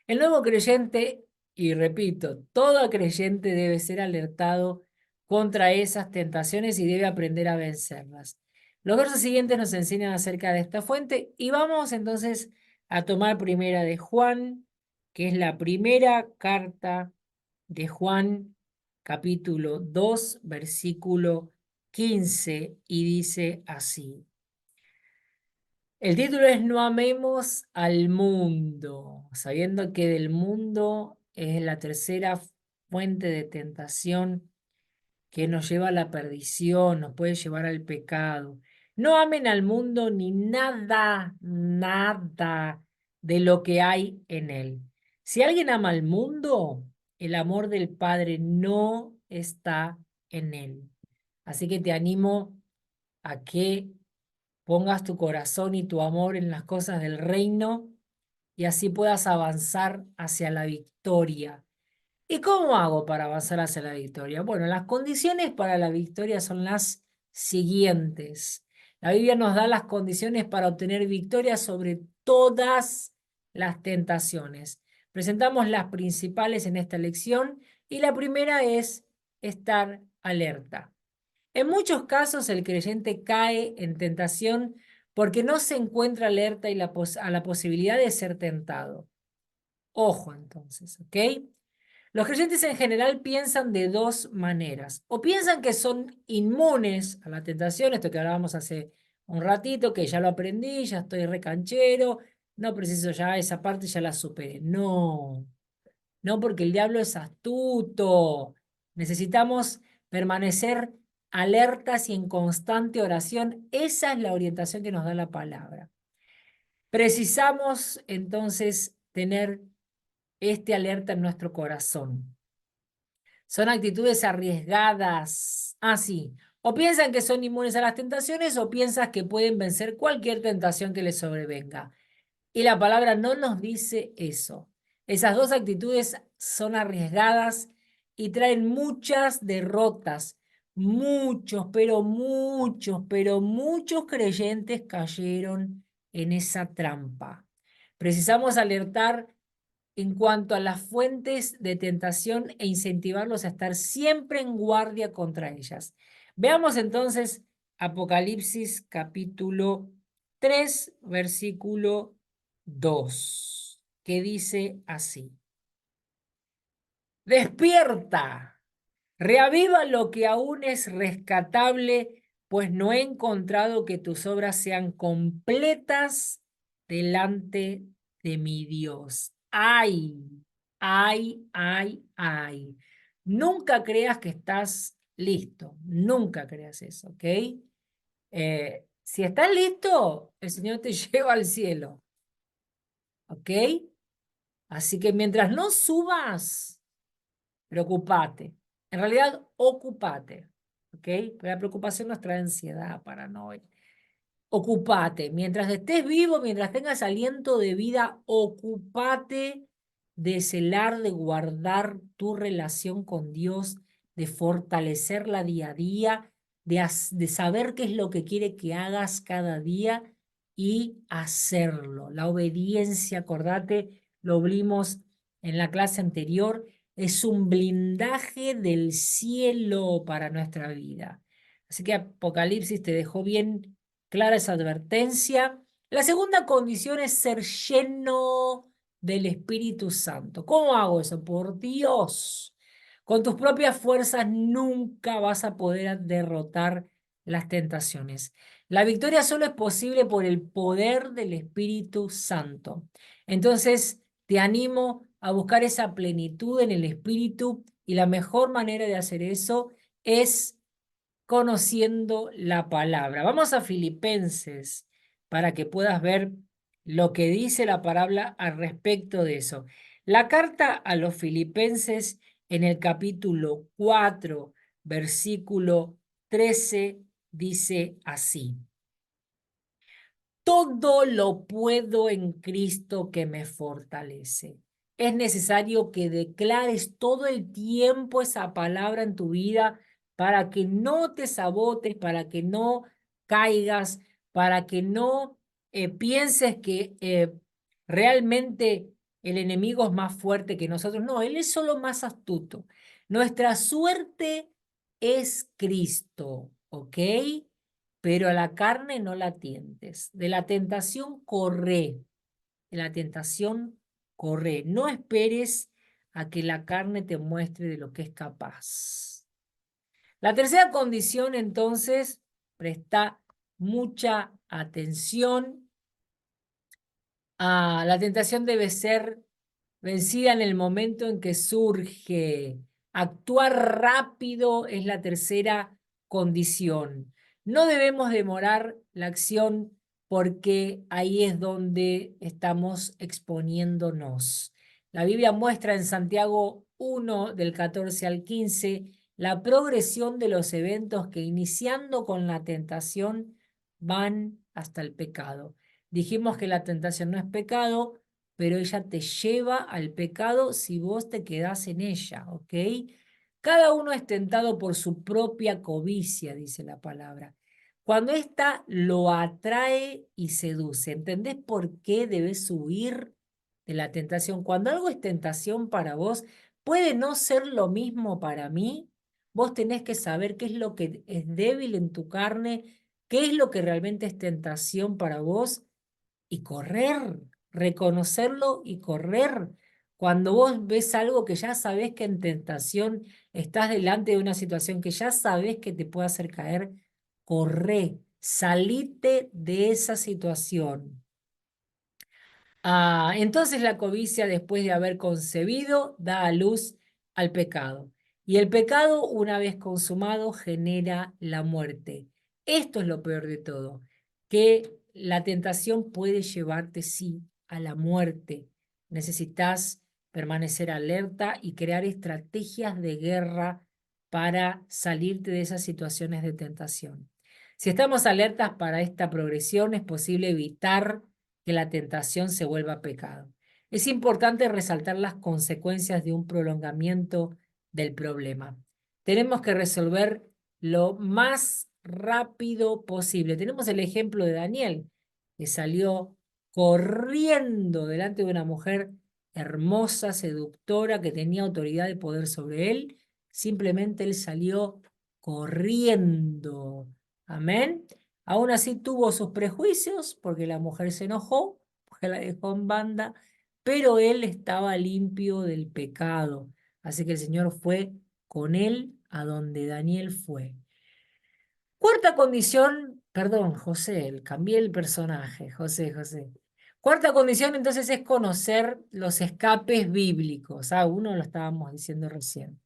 S1: El nuevo creyente, y repito, todo creyente debe ser alertado contra esas tentaciones y debe aprender a vencerlas. Los versos siguientes nos enseñan acerca de esta fuente y vamos entonces a tomar primera de Juan, que es la primera carta de Juan, capítulo 2, versículo 15, y dice así. El título es No amemos al mundo, sabiendo que del mundo es la tercera fuente de tentación que nos lleva a la perdición, nos puede llevar al pecado. No amen al mundo ni nada, nada de lo que hay en él. Si alguien ama al mundo, el amor del Padre no está en él. Así que te animo a que pongas tu corazón y tu amor en las cosas del reino y así puedas avanzar hacia la victoria. ¿Y cómo hago para avanzar hacia la victoria? Bueno, las condiciones para la victoria son las siguientes. La Biblia nos da las condiciones para obtener victoria sobre todas las tentaciones. Presentamos las principales en esta lección y la primera es estar alerta. En muchos casos el creyente cae en tentación porque no se encuentra alerta y a la posibilidad de ser tentado. Ojo entonces, ¿ok? Los creyentes en general piensan de dos maneras. O piensan que son inmunes a la tentación, esto que hablábamos hace un ratito, que ya lo aprendí, ya estoy recanchero, no preciso ya esa parte, ya la superé. No, no porque el diablo es astuto. Necesitamos permanecer alertas y en constante oración. Esa es la orientación que nos da la palabra. Precisamos entonces tener este alerta en nuestro corazón. Son actitudes arriesgadas. Ah, sí. O piensan que son inmunes a las tentaciones o piensas que pueden vencer cualquier tentación que les sobrevenga. Y la palabra no nos dice eso. Esas dos actitudes son arriesgadas y traen muchas derrotas. Pero muchos creyentes cayeron en esa trampa. Precisamos alertar en cuanto a las fuentes de tentación e incentivarlos a estar siempre en guardia contra ellas. Veamos entonces Apocalipsis capítulo 3, versículo 2, que dice así. Despierta, reaviva lo que aún es rescatable, pues no he encontrado que tus obras sean completas delante de mi Dios. Ay, ay, ay, ay. Nunca creas que estás listo, nunca creas eso, ¿ok? Si estás listo, el Señor te lleva al cielo, ¿ok? Así que mientras no subas, preocupate. En realidad, ocupate. ¿Ok? Pero la preocupación nos trae ansiedad, paranoia. Ocupate. Mientras estés vivo, mientras tengas aliento de vida, ocupate de celar, de guardar tu relación con Dios, de fortalecerla día a día, de saber qué es lo que quiere que hagas cada día y hacerlo. La obediencia, acordate, lo vimos en la clase anterior, es un blindaje del cielo para nuestra vida. Así que Apocalipsis te dejó bien clara esa advertencia. La segunda condición es ser lleno del Espíritu Santo. ¿Cómo hago eso? Por Dios. Con tus propias fuerzas nunca vas a poder derrotar las tentaciones. La victoria solo es posible por el poder del Espíritu Santo. Entonces, te animo a buscar esa plenitud en el Espíritu y la mejor manera de hacer eso es conociendo la palabra. Vamos a Filipenses para que puedas ver lo que dice la palabra al respecto de eso. La carta a los Filipenses en el capítulo 4, versículo 13, dice así. Todo lo puedo en Cristo que me fortalece. Es necesario que declares todo el tiempo esa palabra en tu vida para que no te sabotes, para que no caigas, para que no pienses que realmente el enemigo es más fuerte que nosotros. No, él es solo más astuto. Nuestra suerte es Cristo, ¿ok? Pero a la carne no la tientes. De la tentación corre, de la tentación corre. No esperes a que la carne te muestre de lo que es capaz. La tercera condición, entonces, presta mucha atención. La tentación debe ser vencida en el momento en que surge. Actuar rápido es la tercera condición. No debemos demorar la acción porque ahí es donde estamos exponiéndonos. La Biblia muestra en Santiago 1, del 14 al 15, la progresión de los eventos que iniciando con la tentación van hasta el pecado. Dijimos que la tentación no es pecado, pero ella te lleva al pecado si vos te quedás en ella, ¿ok? Cada uno es tentado por su propia codicia, dice la palabra. Cuando ésta lo atrae y seduce, ¿entendés por qué debes huir de la tentación? Cuando algo es tentación para vos, puede no ser lo mismo para mí. Vos tenés que saber qué es lo que es débil en tu carne, qué es lo que realmente es tentación para vos y correr, reconocerlo y correr. Cuando vos ves algo que ya sabés que en tentación estás delante de una situación que ya sabés que te puede hacer caer, corre, salite de esa situación. Entonces la codicia, después de haber concebido, da a luz al pecado. Y el pecado, una vez consumado, genera la muerte. Esto es lo peor de todo, que la tentación puede llevarte, sí, a la muerte. Necesitas permanecer alerta y crear estrategias de guerra para salirte de esas situaciones de tentación. Si estamos alertas para esta progresión, es posible evitar que la tentación se vuelva pecado. Es importante resaltar las consecuencias de un prolongamiento del problema. Tenemos que resolver lo más rápido posible. Tenemos el ejemplo de Daniel, que salió corriendo delante de una mujer hermosa, seductora, que tenía autoridad de poder sobre él. Simplemente él salió corriendo. Amén. Aún así tuvo sus prejuicios porque la mujer se enojó, porque la dejó en banda, pero él estaba limpio del pecado. Así que el Señor fue con él a donde Daniel fue. Cuarta condición, perdón, José, cambié el personaje, José. Cuarta condición entonces es conocer los escapes bíblicos. Uno lo estábamos diciendo recién.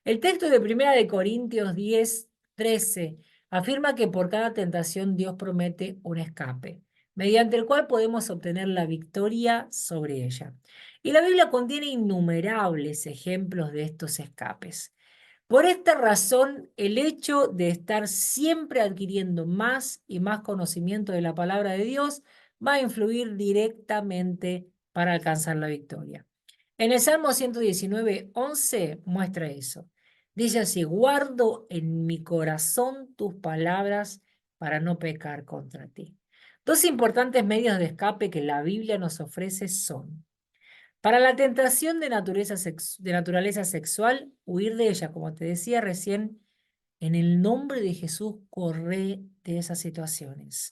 S1: El texto de Primera de Corintios 10:13 afirma que por cada tentación Dios promete un escape, mediante el cual podemos obtener la victoria sobre ella. Y la Biblia contiene innumerables ejemplos de estos escapes. Por esta razón, el hecho de estar siempre adquiriendo más y más conocimiento de la palabra de Dios va a influir directamente para alcanzar la victoria. En el Salmo 119:11 muestra eso. Dice así: guardo en mi corazón tus palabras para no pecar contra ti. Dos importantes medios de escape que la Biblia nos ofrece son: para la tentación de naturaleza sexual, huir de ella, como te decía recién, en el nombre de Jesús, corre de esas situaciones.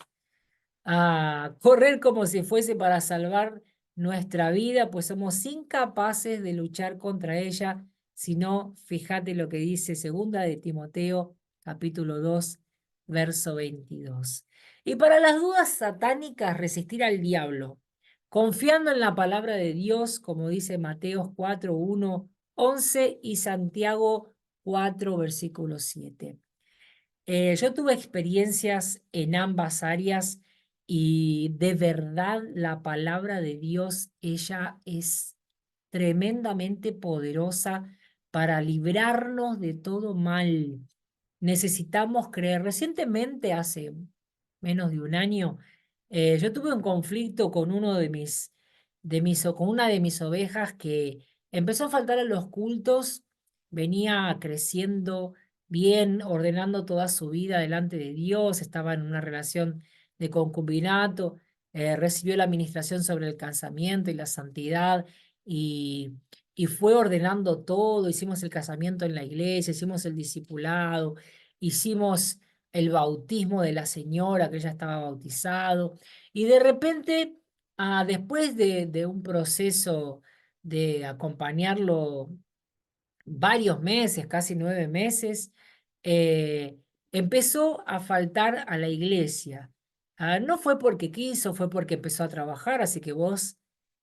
S1: Correr como si fuese para salvar nuestra vida, pues somos incapaces de luchar contra ella, sino fíjate lo que dice segunda de Timoteo, capítulo 2, verso 22. Y para las dudas satánicas, resistir al diablo, confiando en la palabra de Dios, como dice Mateo 4, 1, 11 y Santiago 4, versículo 7. Yo tuve experiencias en ambas áreas y de verdad la palabra de Dios, ella es tremendamente poderosa para librarnos de todo mal. Necesitamos creer. Recientemente, hace menos de un año, yo tuve un conflicto con con una de mis ovejas que empezó a faltar a los cultos, venía creciendo bien, ordenando toda su vida delante de Dios, estaba en una relación de concubinato, recibió la administración sobre el casamiento y la santidad y, y fue ordenando todo, hicimos el casamiento en la iglesia, hicimos el discipulado, hicimos el bautismo de la señora, que ella estaba bautizado, y de repente Después de un proceso de acompañarlo varios meses, casi 9 meses, eh, empezó a faltar a la iglesia. No fue porque quiso, fue porque empezó a trabajar, así que vos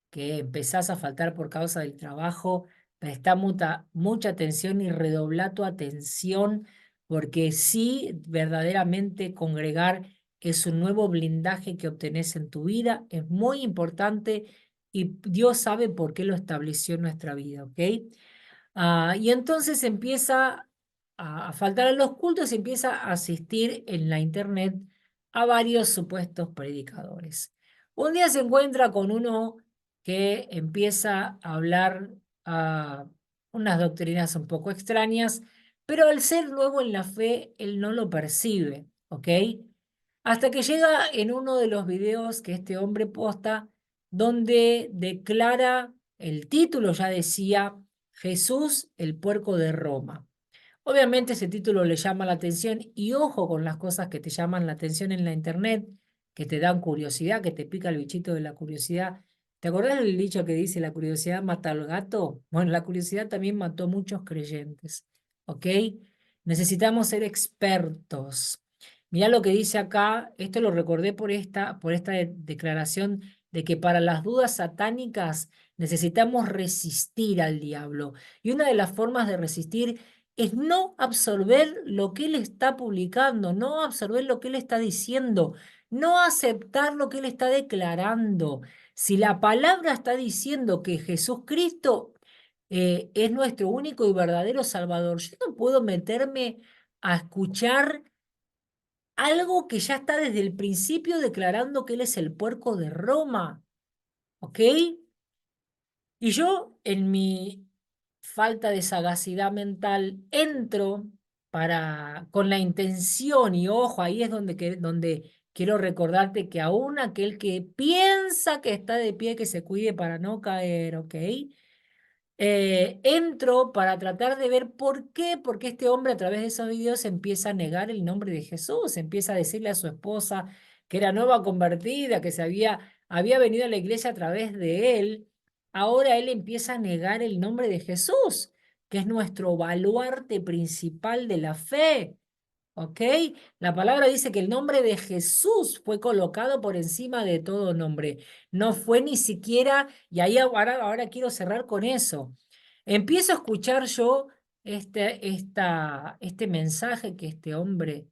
S1: que empezás a faltar por causa del trabajo, prestá mucha atención y redobla tu atención, porque sí, verdaderamente congregar es un nuevo blindaje que obtenés en tu vida, es muy importante y Dios sabe por qué lo estableció en nuestra vida, ¿ok? Y entonces empieza a faltar a los cultos y empieza a asistir en la internet a varios supuestos predicadores. Un día se encuentra con uno que empieza a hablar unas doctrinas un poco extrañas, pero al ser nuevo en la fe, él no lo percibe, ¿ok? Hasta que llega en uno de los videos que este hombre posta, donde declara, el título ya decía, Jesús, el puerco de Roma. Obviamente ese título le llama la atención y ojo con las cosas que te llaman la atención en la internet, que te dan curiosidad, que te pica el bichito de la curiosidad. ¿Te acordás del dicho que dice la curiosidad mata al gato? Bueno, la curiosidad también mató a muchos creyentes, ¿ok? Necesitamos ser expertos. Mirá lo que dice acá, esto lo recordé por esta declaración de que para las dudas satánicas necesitamos resistir al diablo. Y una de las formas de resistir es no absorber lo que él está publicando, no absorber lo que él está diciendo, no aceptar lo que él está declarando. Si la palabra está diciendo que Jesucristo es nuestro único y verdadero Salvador, yo no puedo meterme a escuchar algo que ya está desde el principio declarando que él es el puerco de Roma, ¿ok? Y yo, en mi falta de sagacidad mental, entro con la intención, y ojo, ahí es donde quiero recordarte que aún aquel que piensa que está de pie, que se cuide para no caer, ¿ok? Entro para tratar de ver por qué, porque este hombre a través de esos videos empieza a negar el nombre de Jesús, empieza a decirle a su esposa que era nueva convertida, que había venido a la iglesia a través de él. Ahora él empieza a negar el nombre de Jesús, que es nuestro baluarte principal de la fe. ¿Ok? La palabra dice que el nombre de Jesús fue colocado por encima de todo nombre. No fue ni siquiera, y ahí ahora quiero cerrar con eso. Empiezo a escuchar yo este mensaje que este hombre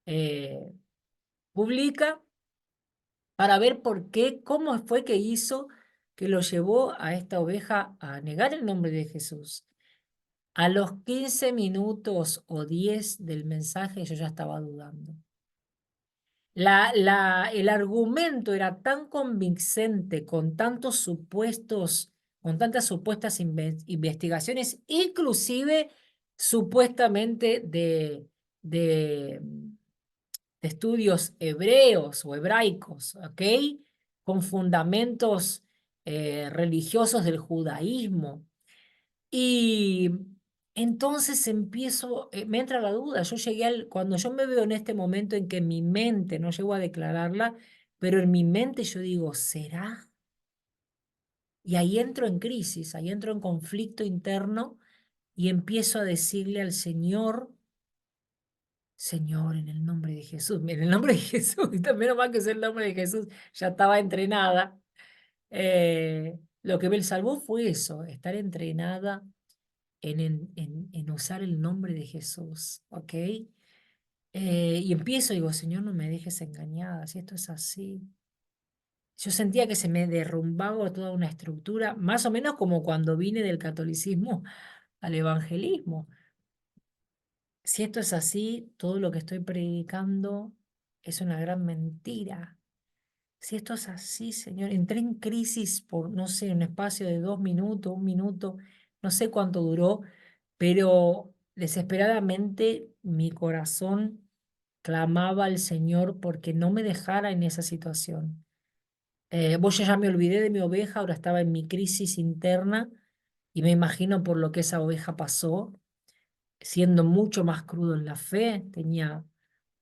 S1: eh, publica para ver por qué, cómo fue que hizo que lo llevó a esta oveja a negar el nombre de Jesús. A los 15 minutos o 10 del mensaje yo ya estaba dudando. El argumento era tan convincente con tantos supuestos, con tantas supuestas investigaciones, inclusive supuestamente de estudios hebreos o hebraicos, ¿ok? Con fundamentos religiosos del judaísmo. Y entonces me entra la duda. Cuando yo me veo en este momento en que mi mente, no llego a declararla, pero en mi mente yo digo, ¿será? Y ahí entro en crisis, ahí entro en conflicto interno y empiezo a decirle al Señor, Señor, en el nombre de Jesús, en el nombre de Jesús, y también más que es el nombre de Jesús, ya estaba entrenada. Lo que me salvó fue eso, estar entrenada en usar el nombre de Jesús, ¿ok? Y empiezo y digo, Señor, no me dejes engañada, si esto es así. Yo sentía que se me derrumbaba toda una estructura, más o menos como cuando vine del catolicismo al evangelismo. Si esto es así, todo lo que estoy predicando es una gran mentira. Si esto es así, Señor, entré en crisis por, no sé, un espacio de 2 minutos, 1 minuto, no sé cuánto duró, pero desesperadamente mi corazón clamaba al Señor porque no me dejara en esa situación. Vos ya me olvidé de mi oveja, ahora estaba en mi crisis interna y me imagino por lo que esa oveja pasó, siendo mucho más crudo en la fe, tenía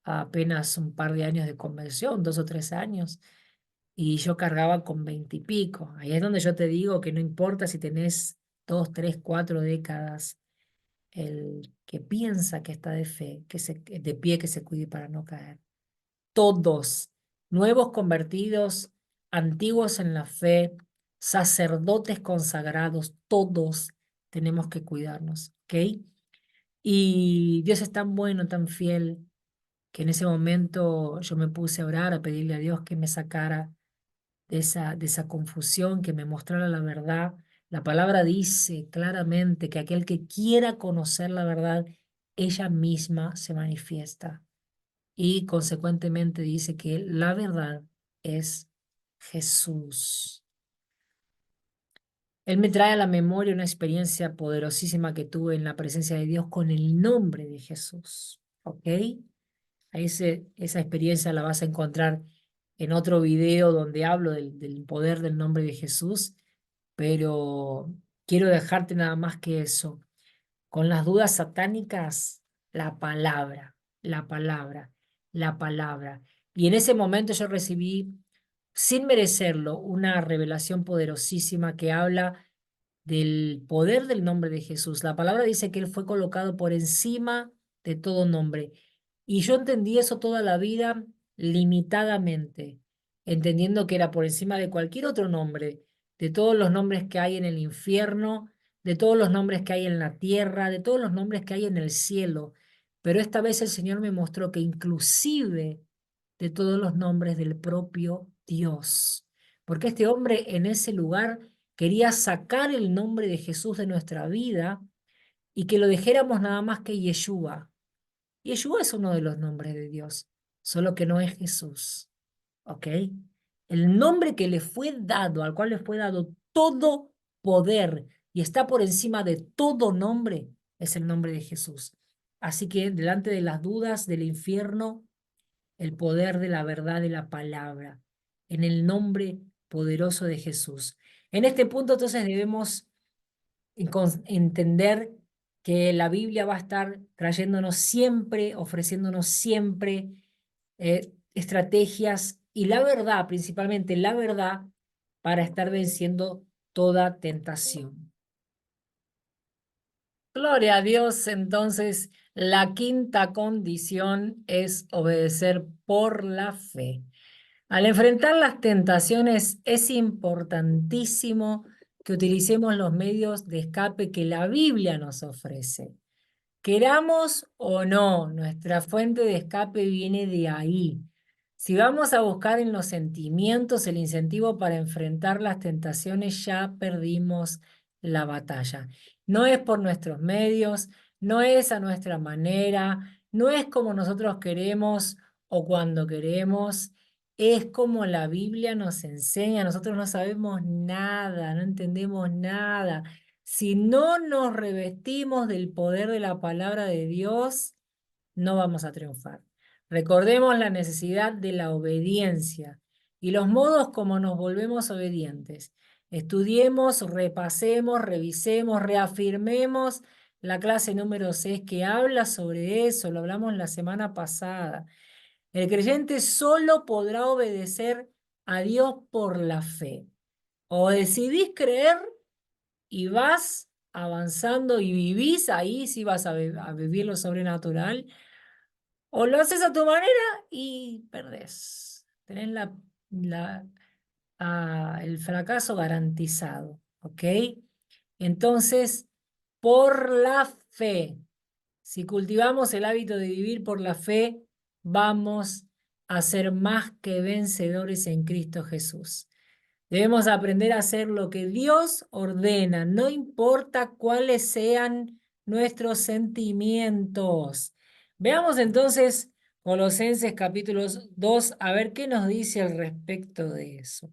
S1: apenas un par de años de conversión, 2 o 3 años. y yo cargaba con 20 y pico. Ahí es donde yo te digo que no importa si tenés 2, 3, 4 décadas, el que piensa que está de fe, de pie, que se cuide para no caer. Todos, nuevos convertidos, antiguos en la fe, sacerdotes consagrados, todos tenemos que cuidarnos, ¿ok? Y Dios es tan bueno, tan fiel, que en ese momento yo me puse a orar, a pedirle a Dios que me sacara de esa confusión, que me mostrara la verdad. La palabra dice claramente que aquel que quiera conocer la verdad, ella misma se manifiesta. Y consecuentemente dice que la verdad es Jesús. Él me trae a la memoria una experiencia poderosísima que tuve en la presencia de Dios con el nombre de Jesús. ¿Ok? Esa experiencia la vas a encontrar en otro video donde hablo del poder del nombre de Jesús, pero quiero dejarte nada más que eso. Con las dudas satánicas, la palabra, la palabra, la palabra. Y en ese momento yo recibí, sin merecerlo, una revelación poderosísima que habla del poder del nombre de Jesús. La palabra dice que Él fue colocado por encima de todo nombre. Y yo entendí eso toda la vida limitadamente, entendiendo que era por encima de cualquier otro nombre, de todos los nombres que hay en el infierno, de todos los nombres que hay en la tierra, de todos los nombres que hay en el cielo. Pero esta vez el Señor me mostró que inclusive de todos los nombres del propio Dios. Porque este hombre en ese lugar quería sacar el nombre de Jesús de nuestra vida y que lo dejáramos nada más que Yeshua. Yeshua es uno de los nombres de Dios, solo que no es Jesús. ¿Ok? El nombre que le fue dado, al cual le fue dado todo poder y está por encima de todo nombre, es el nombre de Jesús. Así que delante de las dudas del infierno, el poder de la verdad de la palabra, en el nombre poderoso de Jesús. En este punto entonces debemos entender que la Biblia va a estar trayéndonos siempre, ofreciéndonos siempre estrategias y la verdad, principalmente la verdad, para estar venciendo toda tentación. Gloria a Dios, entonces la quinta condición es obedecer por la fe. Al enfrentar las tentaciones es importantísimo que utilicemos los medios de escape que la Biblia nos ofrece. Queramos o no, nuestra fuente de escape viene de ahí. Si vamos a buscar en los sentimientos el incentivo para enfrentar las tentaciones, ya perdimos la batalla. No es por nuestros medios, no es a nuestra manera, no es como nosotros queremos o cuando queremos, es como la Biblia nos enseña. Nosotros no sabemos nada, no entendemos nada. Si no nos revestimos del poder de la palabra de Dios, no vamos a triunfar. Recordemos la necesidad de la obediencia y los modos como nos volvemos obedientes. Estudiemos, repasemos, revisemos, reafirmemos la clase número 6 que habla sobre eso, lo hablamos la semana pasada. El creyente solo podrá obedecer a Dios por la fe. O decidís creer y vas avanzando y vivís ahí, si vas a vivir lo sobrenatural, o lo haces a tu manera y perdés. Tenés el fracaso garantizado, ¿ok? Entonces, por la fe, si cultivamos el hábito de vivir por la fe, vamos a ser más que vencedores en Cristo Jesús. Debemos aprender a hacer lo que Dios ordena, no importa cuáles sean nuestros sentimientos. Veamos entonces Colosenses capítulo 2, a ver qué nos dice al respecto de eso.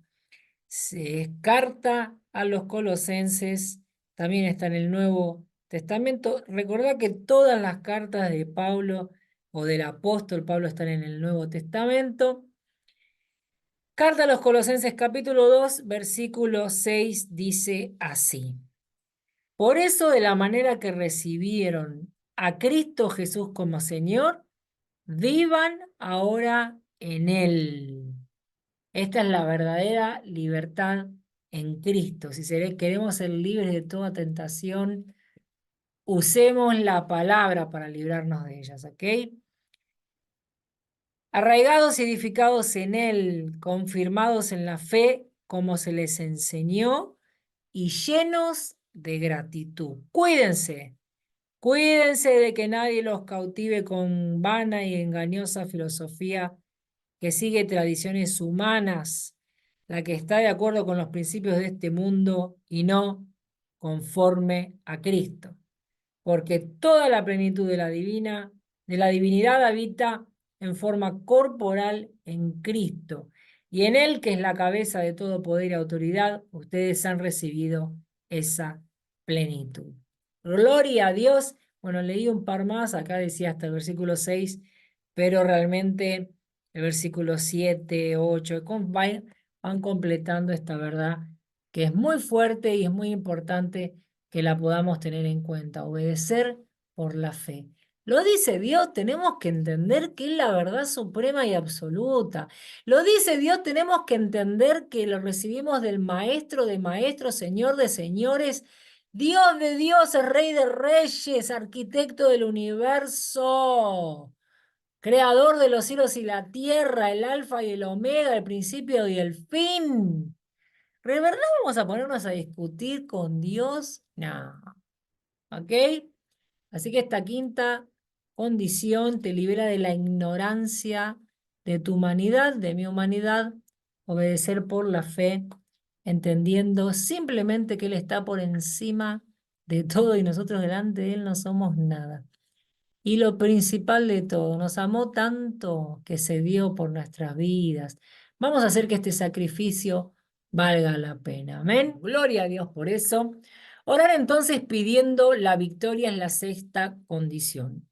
S1: Se carta a los colosenses, también está en el Nuevo Testamento. Recordá que todas las cartas de Pablo o del apóstol Pablo están en el Nuevo Testamento. Carta a los Colosenses capítulo 2, versículo 6 dice así. Por eso, de la manera que recibieron a Cristo Jesús como Señor, vivan ahora en Él. Esta es la verdadera libertad en Cristo. Si queremos ser libres de toda tentación, usemos la palabra para librarnos de ellas, ¿ok? Arraigados y edificados en Él, confirmados en la fe, como se les enseñó, y llenos de gratitud. Cuídense. Cuídense de que nadie los cautive con vana y engañosa filosofía que sigue tradiciones humanas, la que está de acuerdo con los principios de este mundo y no conforme a Cristo, porque toda la plenitud de la divinidad habita en forma corporal en Cristo, y en Él, que es la cabeza de todo poder y autoridad, ustedes han recibido esa plenitud. Gloria a Dios. Bueno, leí un par más, acá decía hasta el versículo 6, pero realmente el versículo 7, 8, van completando esta verdad que es muy fuerte y es muy importante que la podamos tener en cuenta. Obedecer por la fe. Lo dice Dios, tenemos que entender que es la verdad suprema y absoluta. Lo dice Dios, tenemos que entender que lo recibimos del Maestro de Maestros, Señor de Señores, Dios de dioses, Rey de Reyes, Arquitecto del universo, Creador de los cielos y la tierra, el Alfa y el Omega, el principio y el fin. ¿De verdad vamos a ponernos a discutir con Dios? No. ¿Ok? Así que esta quinta condición te libera de la ignorancia de tu humanidad, de mi humanidad, obedecer por la fe, entendiendo simplemente que Él está por encima de todo y nosotros delante de Él no somos nada. Y lo principal de todo, nos amó tanto que se dio por nuestras vidas. Vamos a hacer que este sacrificio valga la pena. Amén. Gloria a Dios por eso. Orar entonces pidiendo la victoria es la sexta condición.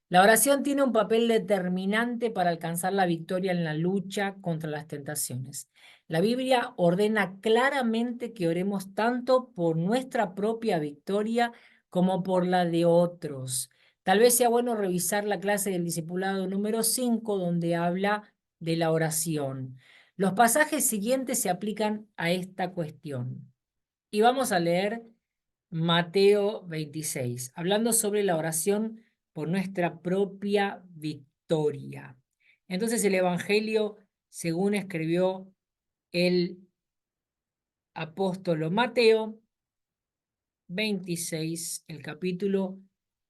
S1: La oración tiene un papel determinante para alcanzar la victoria en la lucha contra las tentaciones. La Biblia ordena claramente que oremos tanto por nuestra propia victoria como por la de otros. Tal vez sea bueno revisar la clase del discipulado número 5, donde habla de la oración. Los pasajes siguientes se aplican a esta cuestión. Y vamos a leer Mateo 26, hablando sobre la oración por nuestra propia victoria. Entonces el Evangelio, según escribió el apóstol Mateo, 26, el capítulo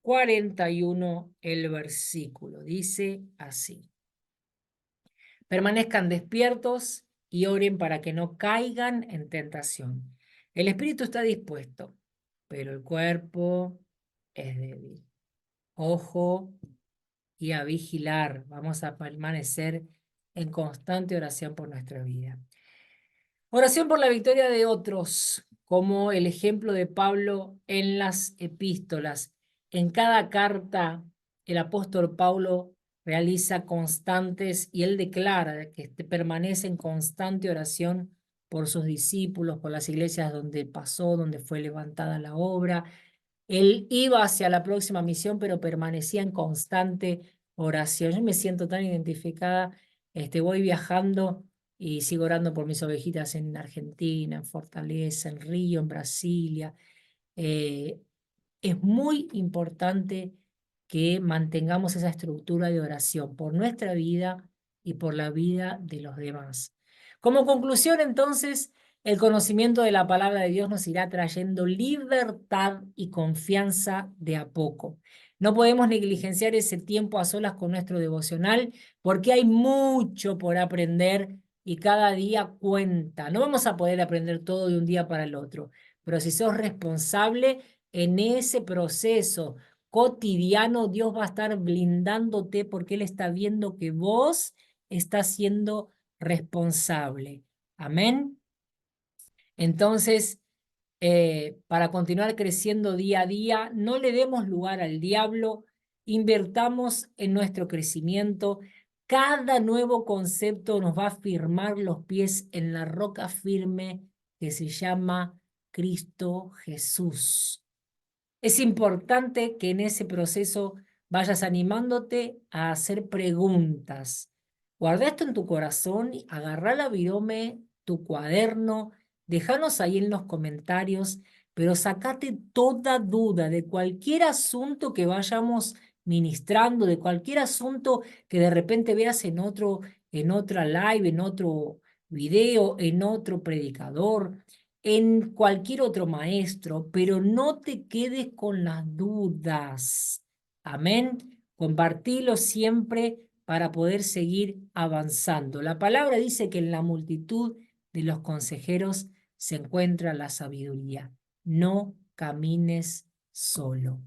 S1: 41, el versículo. Dice así: permanezcan despiertos y oren para que no caigan en tentación. El espíritu está dispuesto, pero el cuerpo es débil. Ojo y a vigilar. Vamos a permanecer en constante oración por nuestra vida. Oración por la victoria de otros, como el ejemplo de Pablo en las epístolas. En cada carta, el apóstol Pablo realiza constantes y él declara que permanece en constante oración por sus discípulos, por las iglesias donde pasó, donde fue levantada la obra. Él iba hacia la próxima misión, pero permanecía en constante oración. Yo me siento tan identificada, voy viajando y sigo orando por mis ovejitas en Argentina, en Fortaleza, en Río, en Brasilia. Eh, es muy importante que mantengamos esa estructura de oración por nuestra vida y por la vida de los demás. Como conclusión, entonces, el conocimiento de la palabra de Dios nos irá trayendo libertad y confianza de a poco. No podemos negligenciar ese tiempo a solas con nuestro devocional porque hay mucho por aprender y cada día cuenta. No vamos a poder aprender todo de un día para el otro, pero si sos responsable en ese proceso cotidiano, Dios va a estar blindándote porque Él está viendo que vos estás siendo responsable. Amén. Entonces, para continuar creciendo día a día, no le demos lugar al diablo, invertamos en nuestro crecimiento. Cada nuevo concepto nos va a firmar los pies en la roca firme que se llama Cristo Jesús. Es importante que en ese proceso vayas animándote a hacer preguntas. Guarda esto en tu corazón, agarrá la virome, tu cuaderno, déjanos ahí en los comentarios, pero sacate toda duda de cualquier asunto que vayamos ministrando, de cualquier asunto que de repente veas en otra live, en otro video, en otro predicador, en cualquier otro maestro, pero no te quedes con las dudas. Amén. Compartilo siempre para poder seguir avanzando. La palabra dice que en la multitud de los consejeros se encuentra la sabiduría. No camines solo.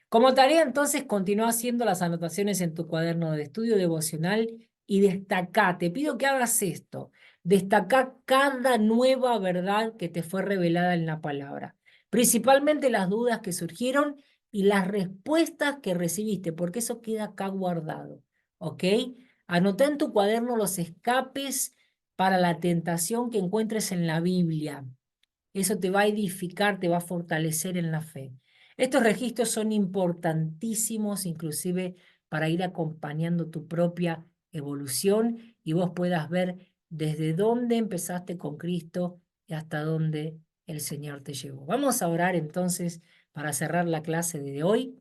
S1: Como tarea, entonces, continúa haciendo las anotaciones en tu cuaderno de estudio devocional y destaca. Te pido que hagas esto. Destaca cada nueva verdad que te fue revelada en la palabra, principalmente las dudas que surgieron y las respuestas que recibiste, porque eso queda acá guardado. ¿Ok? Anota en tu cuaderno los escapes para la tentación que encuentres en la Biblia. Eso te va a edificar, te va a fortalecer en la fe. Estos registros son importantísimos, inclusive para ir acompañando tu propia evolución y vos puedas ver desde dónde empezaste con Cristo y hasta dónde el Señor te llevó. Vamos a orar entonces para cerrar la clase de hoy.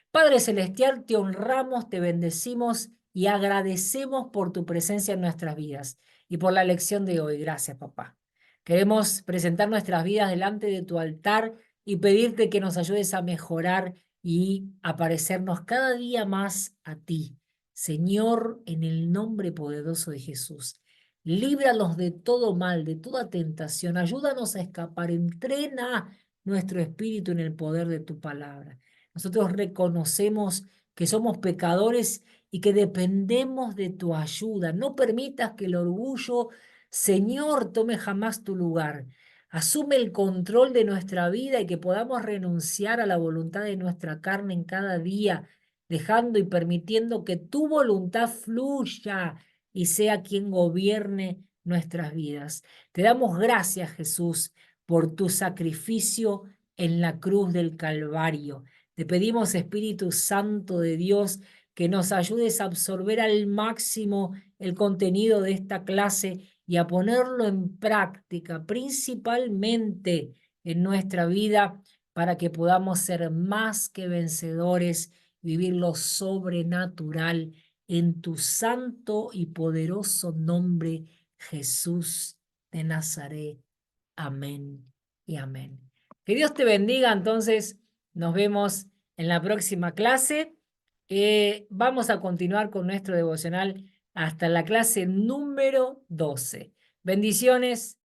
S1: Padre Celestial, te honramos, te bendecimos y agradecemos por tu presencia en nuestras vidas y por la lección de hoy. Gracias, papá. Queremos presentar nuestras vidas delante de tu altar y pedirte que nos ayudes a mejorar y a parecernos cada día más a ti. Señor, en el nombre poderoso de Jesús, líbranos de todo mal, de toda tentación. Ayúdanos a escapar. Entrena nuestro espíritu en el poder de tu palabra. Nosotros reconocemos que somos pecadores y que dependemos de tu ayuda. No permitas que el orgullo, Señor, tome jamás tu lugar. Asume el control de nuestra vida y que podamos renunciar a la voluntad de nuestra carne en cada día, dejando y permitiendo que tu voluntad fluya y sea quien gobierne nuestras vidas. Te damos gracias, Jesús, por tu sacrificio en la cruz del Calvario. Te pedimos, Espíritu Santo de Dios, que nos ayudes a absorber al máximo el contenido de esta clase y a ponerlo en práctica, principalmente en nuestra vida, para que podamos ser más que vencedores, vivir lo sobrenatural en tu santo y poderoso nombre, Jesús de Nazaret. Amén y amén. Que Dios te bendiga entonces. Nos vemos en la próxima clase. Vamos a continuar con nuestro devocional hasta la clase número 12. Bendiciones.